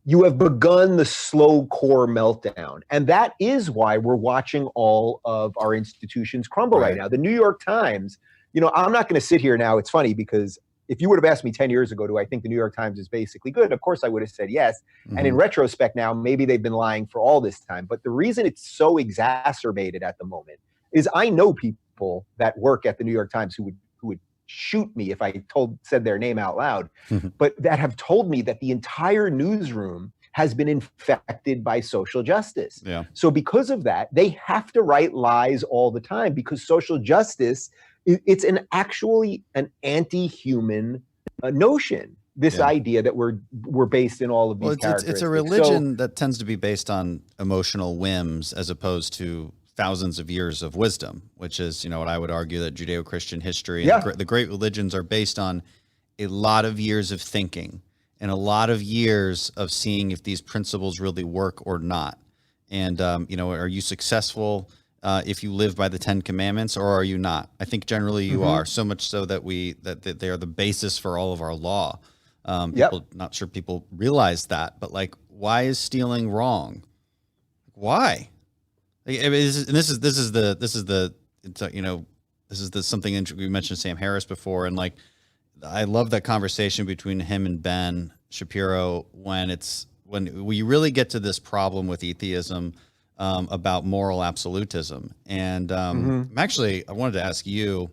you have begun the slow core meltdown. And that is why we're watching all of our institutions crumble right now. The New York Times, I'm not going to sit here now. It's funny because if you would have asked me 10 years ago, do I think the New York Times is basically good? Of course, I would have said yes. And in retrospect now, maybe they've been lying for all this time. But the reason it's so exacerbated at the moment is I know people that work at the New York Times who would shoot me if I said their name out loud, but that have told me that the entire newsroom has been infected by social justice. Yeah. So because of that, they have to write lies all the time because social justice, it's actually an anti-human notion. This idea that we're based in all of these characteristics. It's a religion that tends to be based on emotional whims as opposed to thousands of years of wisdom, which is, what I would argue that Judeo-Christian history and the great religions are based on a lot of years of thinking and a lot of years of seeing if these principles really work or not. And, are you successful if you live by the 10 Commandments or are you not? I think generally you are, so much so that they are the basis for all of our law. Not sure people realize that, but like why is stealing wrong? Why? Like, this is something we mentioned Sam Harris before, and like I love that conversation between him and Ben Shapiro when we really get to this problem with atheism about moral absolutism. And I wanted to ask you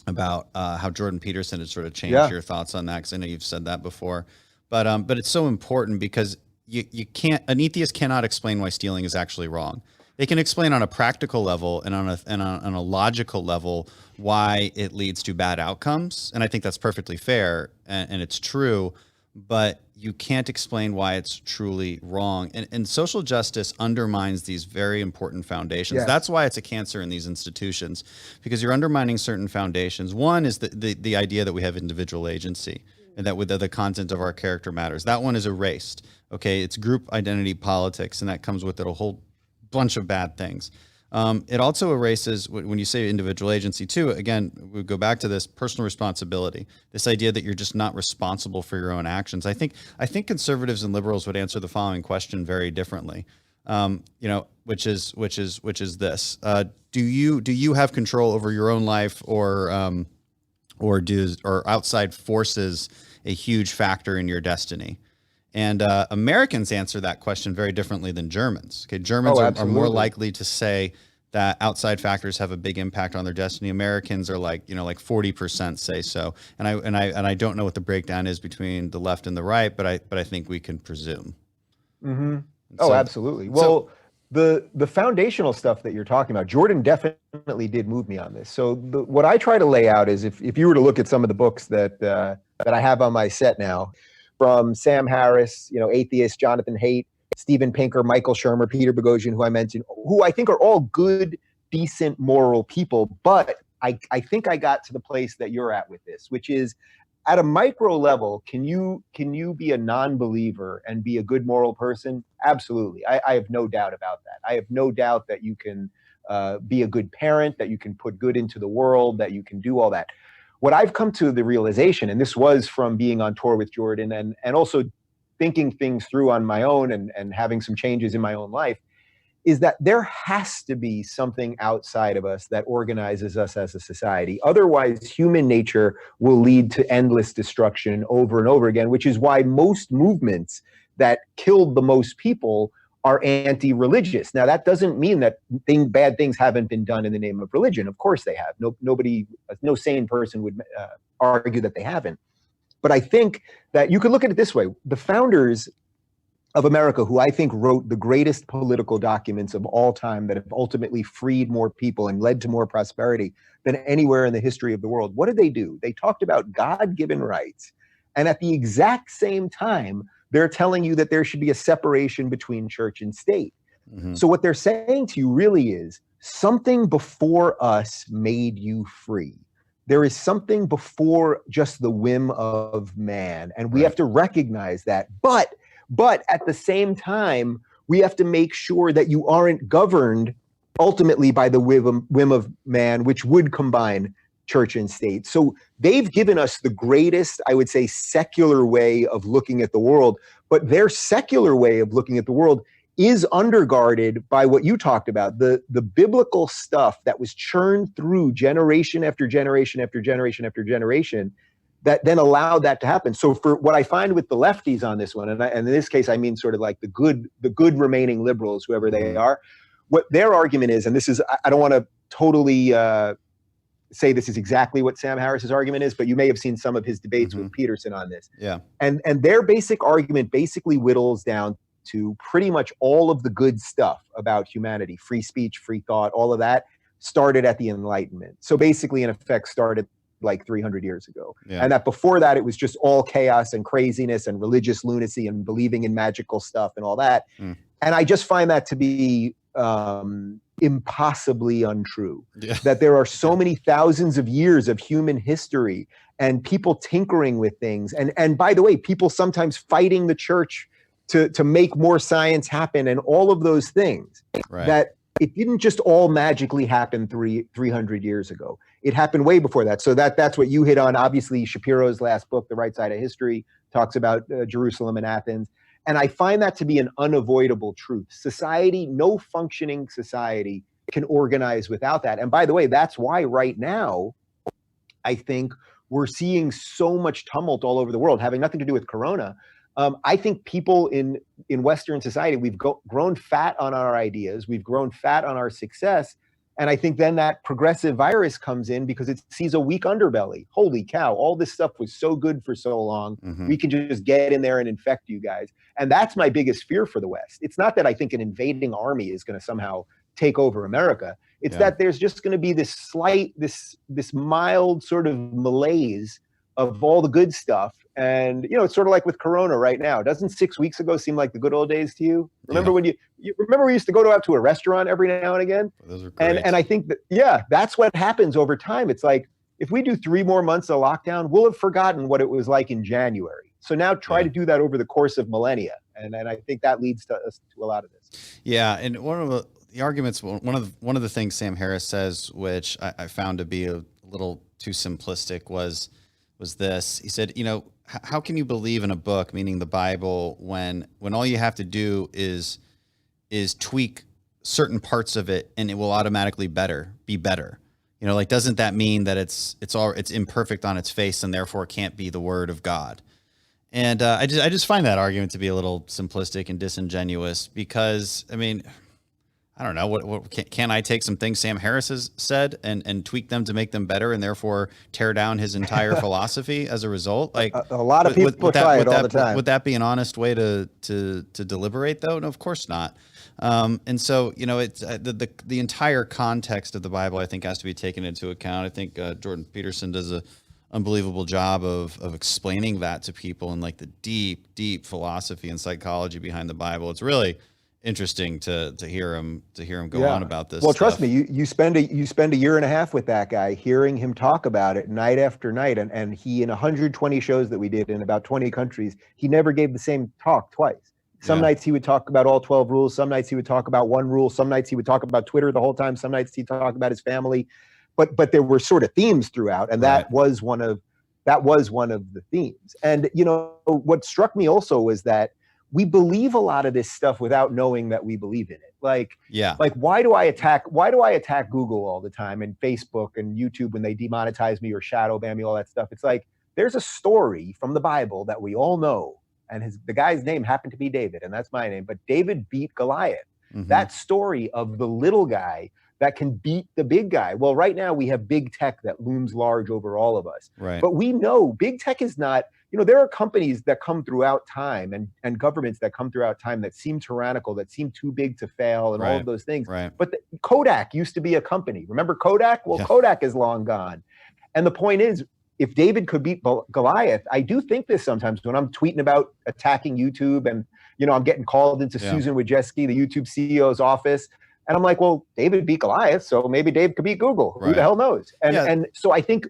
about how Jordan Peterson has sort of changed your thoughts on that, because I know you've said that before. But it's so important because an atheist cannot explain why stealing is actually wrong. They can explain on a practical level and on a logical level why it leads to bad outcomes, and I think that's perfectly fair and it's true. But you can't explain why it's truly wrong. And social justice undermines these very important foundations. That's why it's a cancer in these institutions, because you're undermining certain foundations. One is the idea that we have individual agency and that with the content of our character matters. That one is erased. Okay, it's group identity politics, and that comes with it a whole bunch of bad things. It also erases, when you say individual agency too, again, we go back to this personal responsibility, this idea that you're just not responsible for your own actions. I think conservatives and liberals would answer the following question very differently, which is this: do you have control over your own life, or outside forces a huge factor in your destiny? And Americans answer that question very differently than Germans. Okay, Germans are more likely to say that outside factors have a big impact on their destiny. Americans are like 40% say so. And I don't know what the breakdown is between the left and the right, but I think we can presume. Mm-hmm. So, absolutely. Well, the foundational stuff that you're talking about, Jordan definitely did move me on this. So what I try to lay out is if you were to look at some of the books that I have on my set now, from Sam Harris, atheist, Jonathan Haidt, Steven Pinker, Michael Shermer, Peter Boghossian, who I mentioned, who I think are all good, decent, moral people. But I think I got to the place that you're at with this, which is at a micro level, can you be a non-believer and be a good moral person? Absolutely. I have no doubt about that. I have no doubt that you can be a good parent, that you can put good into the world, that you can do all that. What I've come to the realization, and this was from being on tour with Jordan and also thinking things through on my own and having some changes in my own life, is that there has to be something outside of us that organizes us as a society. Otherwise, human nature will lead to endless destruction over and over again, which is why most movements that killed the most people are anti-religious. Now, that doesn't mean that bad things haven't been done in the name of religion. Of course they have. No sane person would argue that they haven't. But I think that you could look at it this way. The founders of America, who I think wrote the greatest political documents of all time that have ultimately freed more people and led to more prosperity than anywhere in the history of the world, what did they do? They talked about God-given rights. And at the exact same time, they're telling you that there should be a separation between church and state. Mm-hmm. So what they're saying to you really is something before us made you free. There is something before just the whim of man. And we have to recognize that. But at the same time, we have to make sure that you aren't governed ultimately by the whim of man, which would combine church and state. So they've given us the greatest, I would say, secular way of looking at the world, but their secular way of looking at the world is undergirded by what you talked about, the biblical stuff that was churned through generation after generation after generation after generation that then allowed that to happen. So for what I find with the lefties on this one, and in this case, I mean sort of like the good remaining liberals, whoever they are, what their argument is, and this is, I don't want to totally say this is exactly what Sam Harris's argument is, but you may have seen some of his debates with Peterson on this. Yeah. And their basic argument basically whittles down to pretty much all of the good stuff about humanity, free speech, free thought, all of that started at the Enlightenment. So basically, in effect, started like 300 years ago. Yeah. And that before that, it was just all chaos and craziness and religious lunacy and believing in magical stuff and all that. And I just find that to be impossibly untrue. Yeah. That there are so many thousands of years of human history and people tinkering with things. And by the way, people sometimes fighting the church to make more science happen and all of those things. Right. That it didn't just all magically happen 300 years ago. It happened way before that. So that's what you hit on. Obviously, Shapiro's last book, The Right Side of History, talks about Jerusalem and Athens. And I find that to be an unavoidable truth. Society, no functioning society can organize without that. And by the way, that's why right now, I think we're seeing so much tumult all over the world, having nothing to do with Corona. I think people in Western society, we've grown fat on our ideas. We've grown fat on our success. And I think then that progressive virus comes in because it sees a weak underbelly. Holy cow, all this stuff was so good for so long. We can just get in there and infect you guys. And that's my biggest fear for the West. It's not that I think an invading army is going to somehow take over America. It's that there's just going to be this slight, this mild sort of malaise of all the good stuff. And, you know, it's sort of like with Corona right now. Doesn't 6 weeks ago seem like the good old days to you? Remember when you remember we used to go out to a restaurant every now and again? Those are great. And I think that, that's what happens over time. It's like, if we do 3 more months of lockdown, we'll have forgotten what it was like in January. So now try to do that over the course of millennia. And I think that leads to a lot of this. Yeah. And one of the arguments, one of the things Sam Harris says, which I found to be a little too simplistic, was this. He said, you know, how can you believe in a book, meaning the Bible, when all you have to do is tweak certain parts of it and it will automatically be better? You know, like, doesn't that mean that it's imperfect on its face and therefore can't be the word of God? And I just find that argument to be a little simplistic and disingenuous, because, I mean, I don't know, what can I take some things Sam Harris has said and tweak them to make them better and therefore tear down his entire philosophy as a result? Like, a lot of people try it all the time. Would that be an honest way to deliberate, though? No, of course not. And so, you know, it's the entire context of the Bible, I think, has to be taken into account. I think Jordan Peterson does a unbelievable job of explaining that to people, and like the deep philosophy and psychology behind the Bible. It's really interesting to hear him go on about this. Well, stuff. trust me, you spend a year and a half with that guy, hearing him talk about it night after night, and he, in 120 shows that we did in about 20 countries, he never gave the same talk twice. Some nights he would talk about all 12 rules. Some nights he would talk about one rule. Some nights he would talk about Twitter the whole time. Some nights he'd talk about his family. But there were sort of themes throughout, and that was one of the themes. And, you know, what struck me also was that we believe a lot of this stuff without knowing that we believe in it. Like why do I attack Google all the time, and Facebook and YouTube when they demonetize me or shadow ban me, all that stuff? It's like, there's a story from the Bible that we all know, and the guy's name happened to be David, and that's my name. But David beat Goliath. That story of the little guy that can beat the big guy. Well, right now we have big tech that looms large over all of us. Right. But we know big tech is not, you know, there are companies that come throughout time and governments that come throughout time that seem tyrannical, that seem too big to fail, and all of those things. Right. But Kodak used to be a company. Remember Kodak? Well, Kodak is long gone. And the point is, if David could beat Goliath, I do think this sometimes when I'm tweeting about attacking YouTube, and, you know, I'm getting called into Susan Wojcicki, the YouTube CEO's office. And I'm like, well, David beat Goliath, so maybe Dave could beat Google. Who the hell knows? And so I think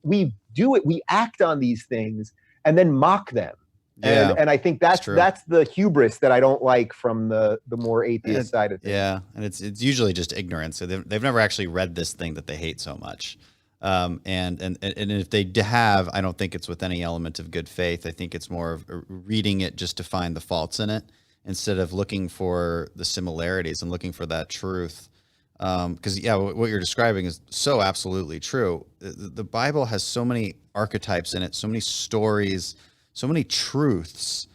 we do it. We act on these things and then mock them. And I think that's the hubris that I don't like from the more atheist side of things. Yeah, and it's usually just ignorance. So they've never actually read this thing that they hate so much. And if they have, I don't think it's with any element of good faith. I think it's more of reading it just to find the faults in it, instead of looking for the similarities and looking for that truth. Because what you're describing is so absolutely true. The Bible has so many archetypes in it, so many stories, so many truths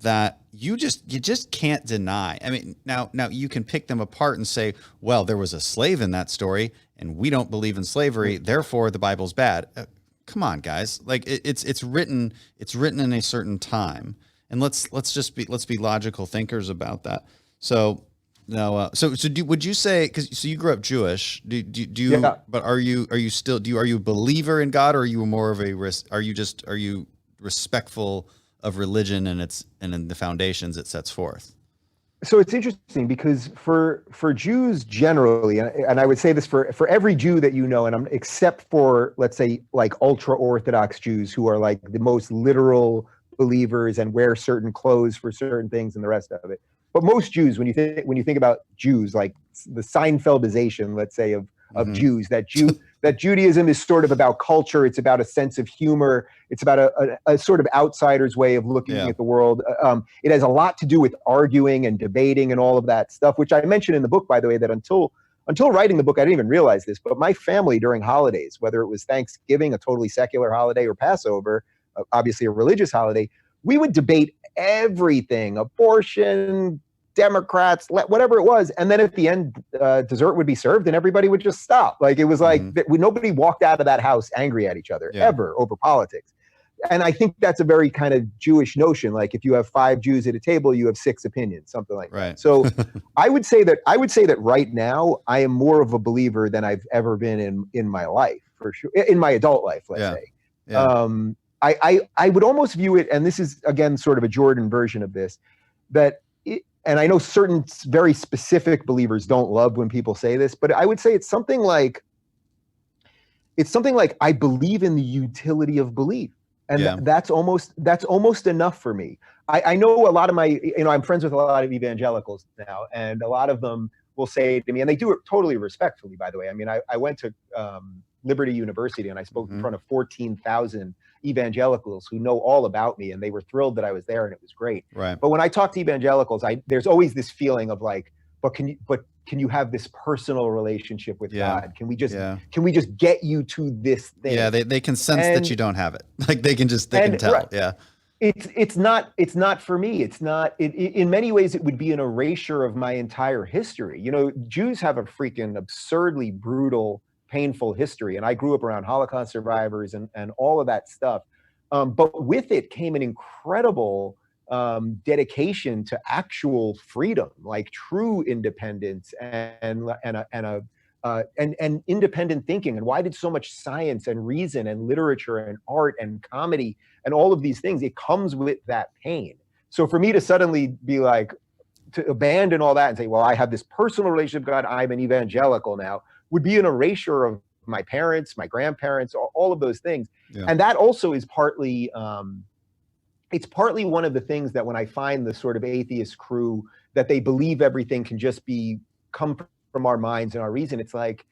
that you just can't deny. I mean, now you can pick them apart and say, well, there was a slave in that story, and we don't believe in slavery, therefore the Bible's bad. Come on, guys! Like it's written in a certain time. And let's be logical thinkers about that. So no, would you say, because you grew up Jewish? Do you? Yeah. But are you a believer in God, or are you more of are you respectful of religion and the foundations it sets forth? So it's interesting because for Jews generally, and I would say this for every Jew that you know, and except for, let's say, like ultra Orthodox Jews who are like the most literal believers and wear certain clothes for certain things and the rest of it. But most Jews, when you think about Jews, like the Seinfeldization, let's say, of Jews, that that Judaism is sort of about culture. It's about a sense of humor. It's about a sort of outsider's way of looking at the world. It has a lot to do with arguing and debating and all of that stuff, which I mentioned in the book, by the way, that until writing the book, I didn't even realize this, but my family during holidays, whether it was Thanksgiving, a totally secular holiday, or Passover, obviously a religious holiday, we would debate everything, abortion, Democrats, whatever it was. And then at the end, dessert would be served and everybody would just stop. Like, it was like nobody walked out of that house angry at each other ever over politics. And I think that's a very kind of Jewish notion. Like, if you have 5 Jews at a table, you have 6 opinions, something like that. So I would say that right now I am more of a believer than I've ever been in my life, for sure. In my adult life, let's say. I would almost view it, and this is again sort of a Jordan version of this, and I know certain very specific believers don't love when people say this, but I would say it's something like I believe in the utility of belief. And that's almost enough for me. I know a lot of my, I'm friends with a lot of evangelicals now, and a lot of them will say to me, and they do it totally respectfully, by the way. I mean, I went to Liberty University and I spoke in front of 14,000 evangelicals who know all about me, and they were thrilled that I was there, and it was great. Right. But when I talk to evangelicals, there's always this feeling of like, but can you have this personal relationship with God? Can we just get you to this thing? Yeah, they can sense that you don't have it. Like, they can tell. Right. Yeah. It's not for me. It's not, in many ways it would be an erasure of my entire history. Jews have a freaking absurdly brutal, painful history. And I grew up around Holocaust survivors and all of that stuff. But with it came an incredible dedication to actual freedom, like true independence and independent thinking. And why did so much science and reason and literature and art and comedy and all of these things, it comes with that pain. So for me to suddenly be like, to abandon all that and say, well, I have this personal relationship with God, I'm an evangelical now, would be an erasure of my parents, my grandparents, all of those things. Yeah. And that also is partly, it's partly one of the things that when I find the sort of atheist crew that they believe everything can just come from our minds and our reason, it's like,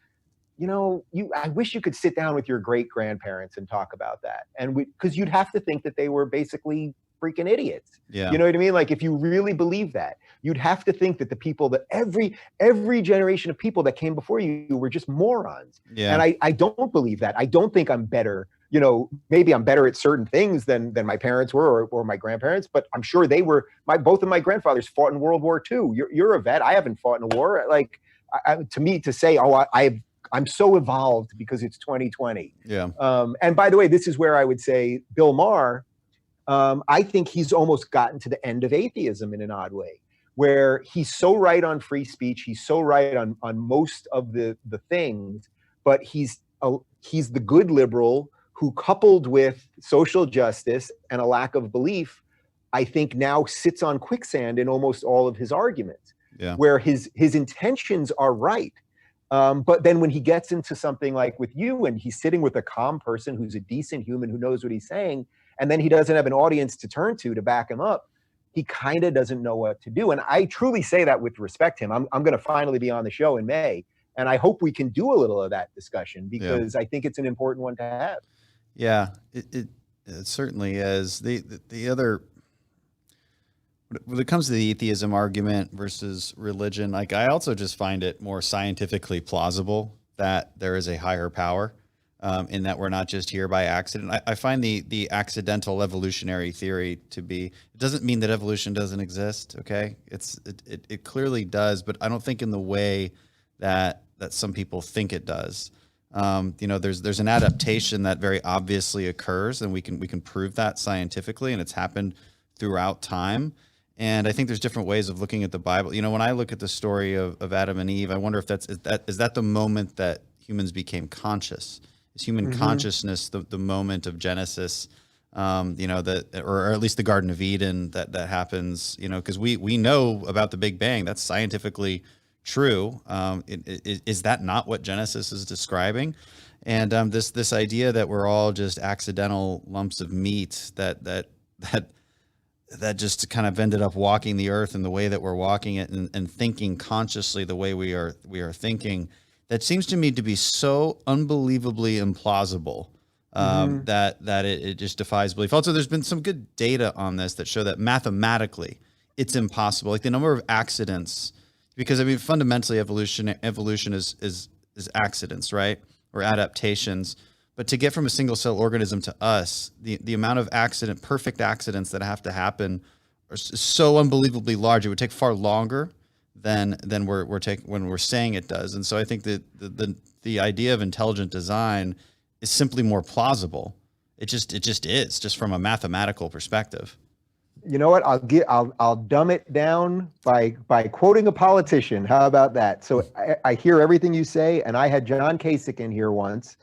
I wish you could sit down with your great grandparents and talk about that. And because you'd have to think that they were basically freaking idiots. Yeah. You know what I mean? Like, if you really believe that, you'd have to think that the people that every generation of people that came before you were just morons. Yeah. And I don't believe that. I don't think I'm better. Maybe I'm better at certain things than my parents were or my grandparents, but I'm sure they were. Both of my grandfathers fought in World War II. You're a vet. I haven't fought in a war. Like, to me, to say, I'm so evolved because it's 2020. Yeah. And by the way, this is where I would say Bill Maher, I think he's almost gotten to the end of atheism in an odd way, where he's so right on free speech. He's so right on most of the things, but he's the good liberal who, coupled with social justice and a lack of belief, I think now sits on quicksand in almost all of his arguments, where his intentions are right. But then when he gets into something like with you and he's sitting with a calm person who's a decent human who knows what he's saying, and then he doesn't have an audience to turn to back him up, he kind of doesn't know what to do. And I truly say that with respect to him. I'm going to finally be on the show in May, and I hope we can do a little of that discussion because I think it's an important one to have. Yeah, it certainly is. The other, when it comes to the atheism argument versus religion, like, I also just find it more scientifically plausible that there is a higher power, in that we're not just here by accident. I find the accidental evolutionary theory to be, it doesn't mean that evolution doesn't exist. Okay. It clearly does, but I don't think in the way that some people think it does. There's an adaptation that very obviously occurs, and we can prove that scientifically, and it's happened throughout time. And I think there's different ways of looking at the Bible. When I look at the story of Adam and Eve, I wonder if is that the moment that humans became conscious? Is human consciousness the moment of Genesis? Or at least the Garden of Eden that happens. Because we know about the Big Bang. That's scientifically true. Is that not what Genesis is describing? And this idea that we're all just accidental lumps of meat that just kind of ended up walking the earth in the way that we're walking it and thinking consciously the way we are thinking. that seems to me to be so unbelievably implausible that it just defies belief. Also, there's been some good data on this that show that mathematically it's impossible. Like the number of accidents, because I mean fundamentally evolution is accidents, right? Or adaptations. But to get from a single cell organism to us, the amount of perfect accidents that have to happen are so unbelievably large. It would take far longer than when we're saying it does. And so I think that the idea of intelligent design is simply more plausible. It just is, just from a mathematical perspective. You know what? I'll dumb it down by quoting a politician. How about that? So I hear everything you say, and I had John Kasich in here once,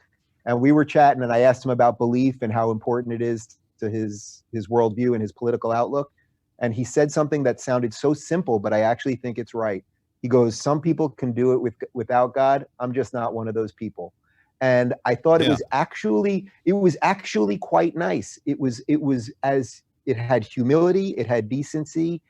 and we were chatting, and I asked him about belief and how important it is to his worldview and his political outlook. And he said something that sounded so simple, but I actually think it's right. He goes, "Some people can do it without God. I'm just not one of those people." And I thought it was actually quite nice. It had humility, it had decency,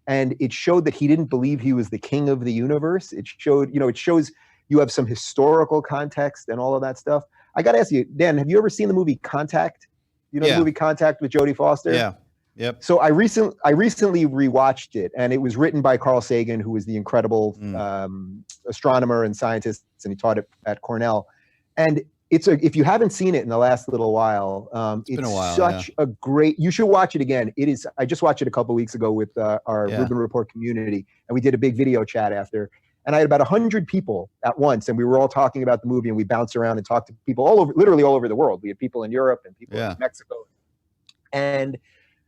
and it showed that he didn't believe he was the king of the universe. It shows you have some historical context and all of that stuff. I got to ask you, Dan, have you ever seen the movie Contact? You know the movie Contact with Jodie Foster? Yeah. Yep. So I recently rewatched it, and it was written by Carl Sagan, who was the incredible astronomer and scientist, and he taught it at Cornell. And if you haven't seen it in the last little while, it's been a while, such a great. You should watch it again. It is. I just watched it a couple of weeks ago with our Rubin Report community, and we did a big video chat after. And I had about 100 people at once, and we were all talking about the movie, and we bounced around and talked to people literally all over the world. We had people in Europe and people in Mexico, and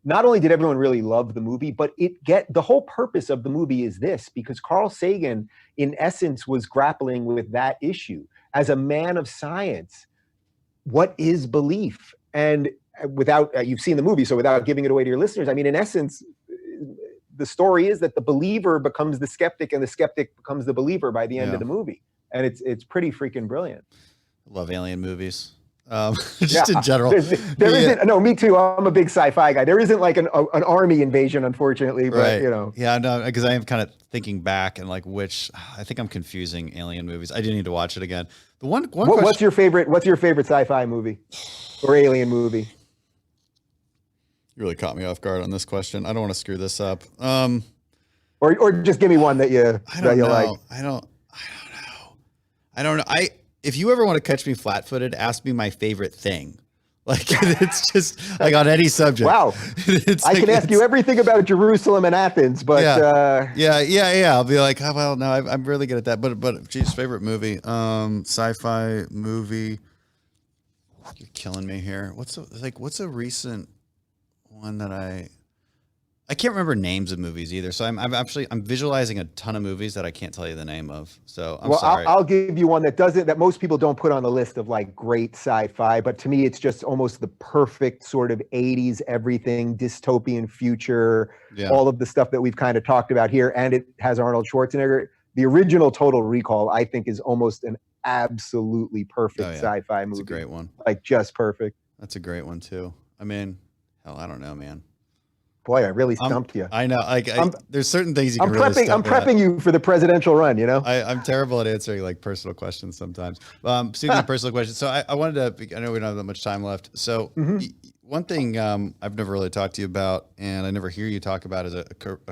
not only did everyone really love the movie, but the whole purpose of the movie is this, because Carl Sagan, in essence, was grappling with that issue. As a man of science, what is belief? And you've seen the movie, so without giving it away to your listeners, I mean, in essence, the story is that the believer becomes the skeptic and the skeptic becomes the believer by the end of the movie. And it's pretty freaking brilliant. I love alien movies. Just in general. There isn't, no, me too. I'm a big sci-fi guy. There isn't like an army invasion, unfortunately, but you know. Yeah, no, because I am kind of thinking back and like I think I'm confusing alien movies. I do need to watch it again. The one what's your favorite sci-fi movie or alien movie? You really caught me off guard on this question. I don't want to screw this up. Or just give me one that you like. I don't know. If you ever want to catch me flat-footed, ask me my favorite thing. Like it's just like on any subject. Wow. I can ask you everything about Jerusalem and Athens, but yeah. I'll be like, oh, well, no, I'm really good at that. But geez, favorite movie, sci-fi movie. You're killing me here. What's a recent one that I can't remember names of movies either. So I'm visualizing a ton of movies that I can't tell you the name of. So I'm sorry. I'll give you one that most people don't put on the list of like great sci-fi, but to me it's just almost the perfect sort of 80s everything, dystopian future, all of the stuff that we've kind of talked about here, and it has Arnold Schwarzenegger. The original Total Recall, I think, is almost an absolutely perfect sci-fi movie. That's a great one. Like just perfect. That's a great one too. I mean, hell, I don't know, man. Boy, I really stumped you. I know. There's certain things you can I'm prepping you for the presidential run, you know? I'm terrible at answering like personal questions sometimes. Speaking of personal questions, so I wanted to, I know we don't have that much time left. So one thing I've never really talked to you about, and I never hear you talk about, is a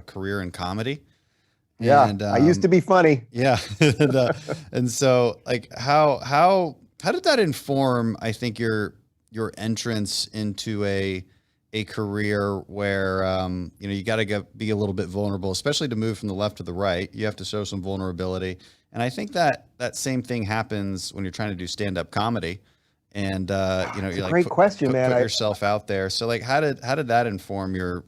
career in comedy. Yeah, and, I used to be funny. Yeah. and so like how did that inform, I think, your entrance into a career where you got to be a little bit vulnerable, especially to move from the left to the right. You have to show some vulnerability, and I think that same thing happens when you're trying to do stand-up comedy. And you're like, great question, man. Put yourself out there. So like, how did that inform your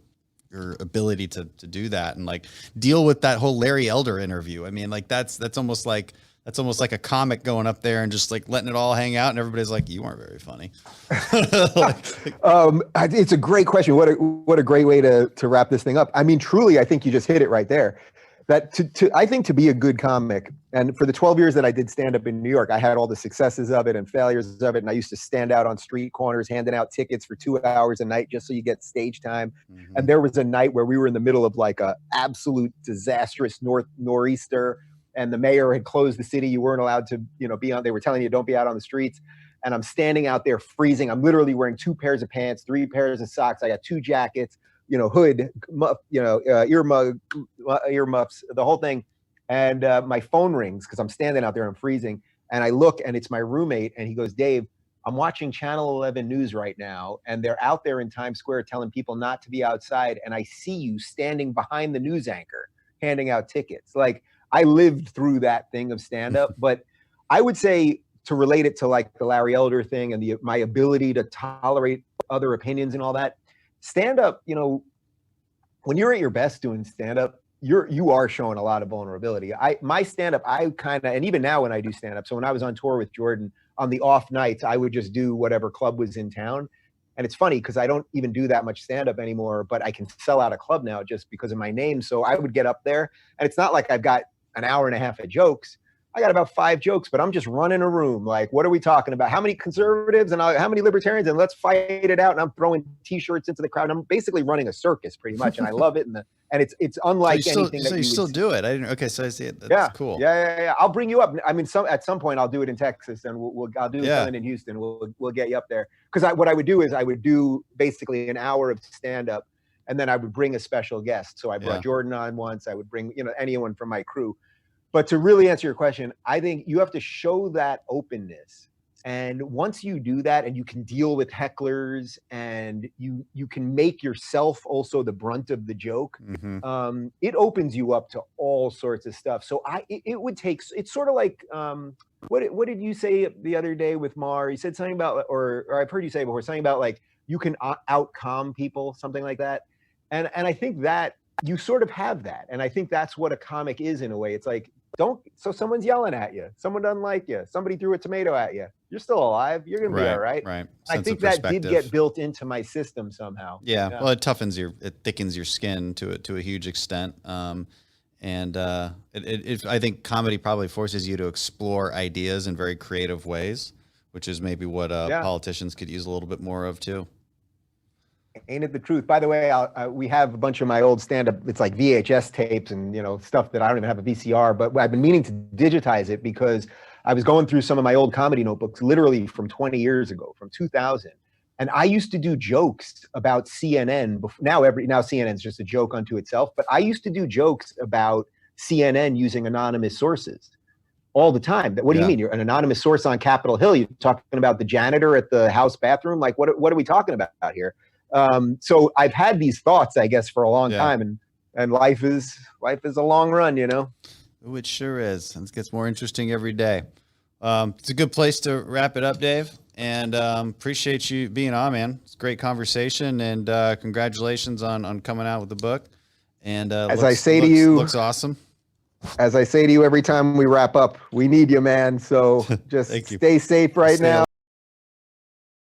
ability to do that and like deal with that whole Larry Elder interview? I mean, like that's almost like a comic going up there and just like letting it all hang out, and everybody's like, you weren't very funny. It's a great question. What a great way to wrap this thing up. I mean, truly, I think you just hit it right there. That I think to be a good comic, and for the 12 years that I did stand up in New York, I had all the successes of it and failures of it. And I used to stand out on street corners, handing out tickets for 2 hours a night just so you get stage time. And there was a night where we were in the middle of like a absolute disastrous nor'easter. and the mayor had closed the city. You weren't allowed to, be on. They were telling you don't be out on the streets. And I'm standing out there freezing. I'm literally wearing 2 pairs of pants, 3 pairs of socks. I got 2 jackets, hood, earmuffs, the whole thing. And my phone rings because I'm standing out there. I'm freezing, and I look, and it's my roommate, and he goes, "Dave, I'm watching Channel 11 News right now, and they're out there in Times Square telling people not to be outside, and I see you standing behind the news anchor handing out tickets." Like, I lived through that thing of stand-up, but I would say, to relate it to like the Larry Elder thing and my ability to tolerate other opinions and all that, stand-up, when you're at your best doing stand-up, you are showing a lot of vulnerability. My stand-up, and even now when I do stand-up, so when I was on tour with Jordan, on the off nights, I would just do whatever club was in town. And it's funny because I don't even do that much stand-up anymore, but I can sell out a club now just because of my name. So I would get up there, and it's not like I've got an hour and a half of jokes. I got about 5 jokes, but I'm just running a room. Like, what are we talking about? How many conservatives and how many libertarians? And let's fight it out. And I'm throwing T-shirts into the crowd. And I'm basically running a circus pretty much, and I love it. And it's unlike anything. So you still do it? I didn't. Okay, so I see it. That's cool. Yeah. I'll bring you up. I mean, at some point I'll do it in Texas, and I'll do something in Houston. We'll get you up there. Because what I would do is I would do basically an hour of stand-up, and then I would bring a special guest. So I brought Jordan on once. I would bring anyone from my crew. But to really answer your question, I think you have to show that openness. And once you do that, and you can deal with hecklers, and you can make yourself also the brunt of the joke, it opens you up to all sorts of stuff. So it would take, it's sort of like, what did you say the other day with Mar? You said something about, or I've heard you say before, something about like, you can out-calm people, something like that. And I think that you sort of have that. And I think that's what a comic is in a way. It's like, so someone's yelling at you, someone doesn't like you, somebody threw a tomato at you, you're still alive, you're gonna be all right. Right. I think that did get built into my system somehow. Yeah. Well, it thickens your skin to a huge extent. I think comedy probably forces you to explore ideas in very creative ways, which is maybe what politicians could use a little bit more of too. Ain't it the truth? By the way, we have a bunch of my old stand-up, it's like VHS tapes and stuff that I don't even have a VCR, but I've been meaning to digitize it because I was going through some of my old comedy notebooks, literally from 20 years ago, from 2000. And I used to do jokes about CNN. Now CNN's just a joke unto itself, but I used to do jokes about CNN using anonymous sources all the time. What do you mean? You're an anonymous source on Capitol Hill. You're talking about the janitor at the house bathroom? Like, what are we talking about here? So I've had these thoughts, I guess, for a long time, and life is a long run, Ooh, it sure is. It gets more interesting every day. It's a good place to wrap it up, Dave, and appreciate you being on, man. It's a great conversation, and congratulations on coming out with the book. And looks awesome. As I say to you every time we wrap up, we need you, man. So just stay safe right now.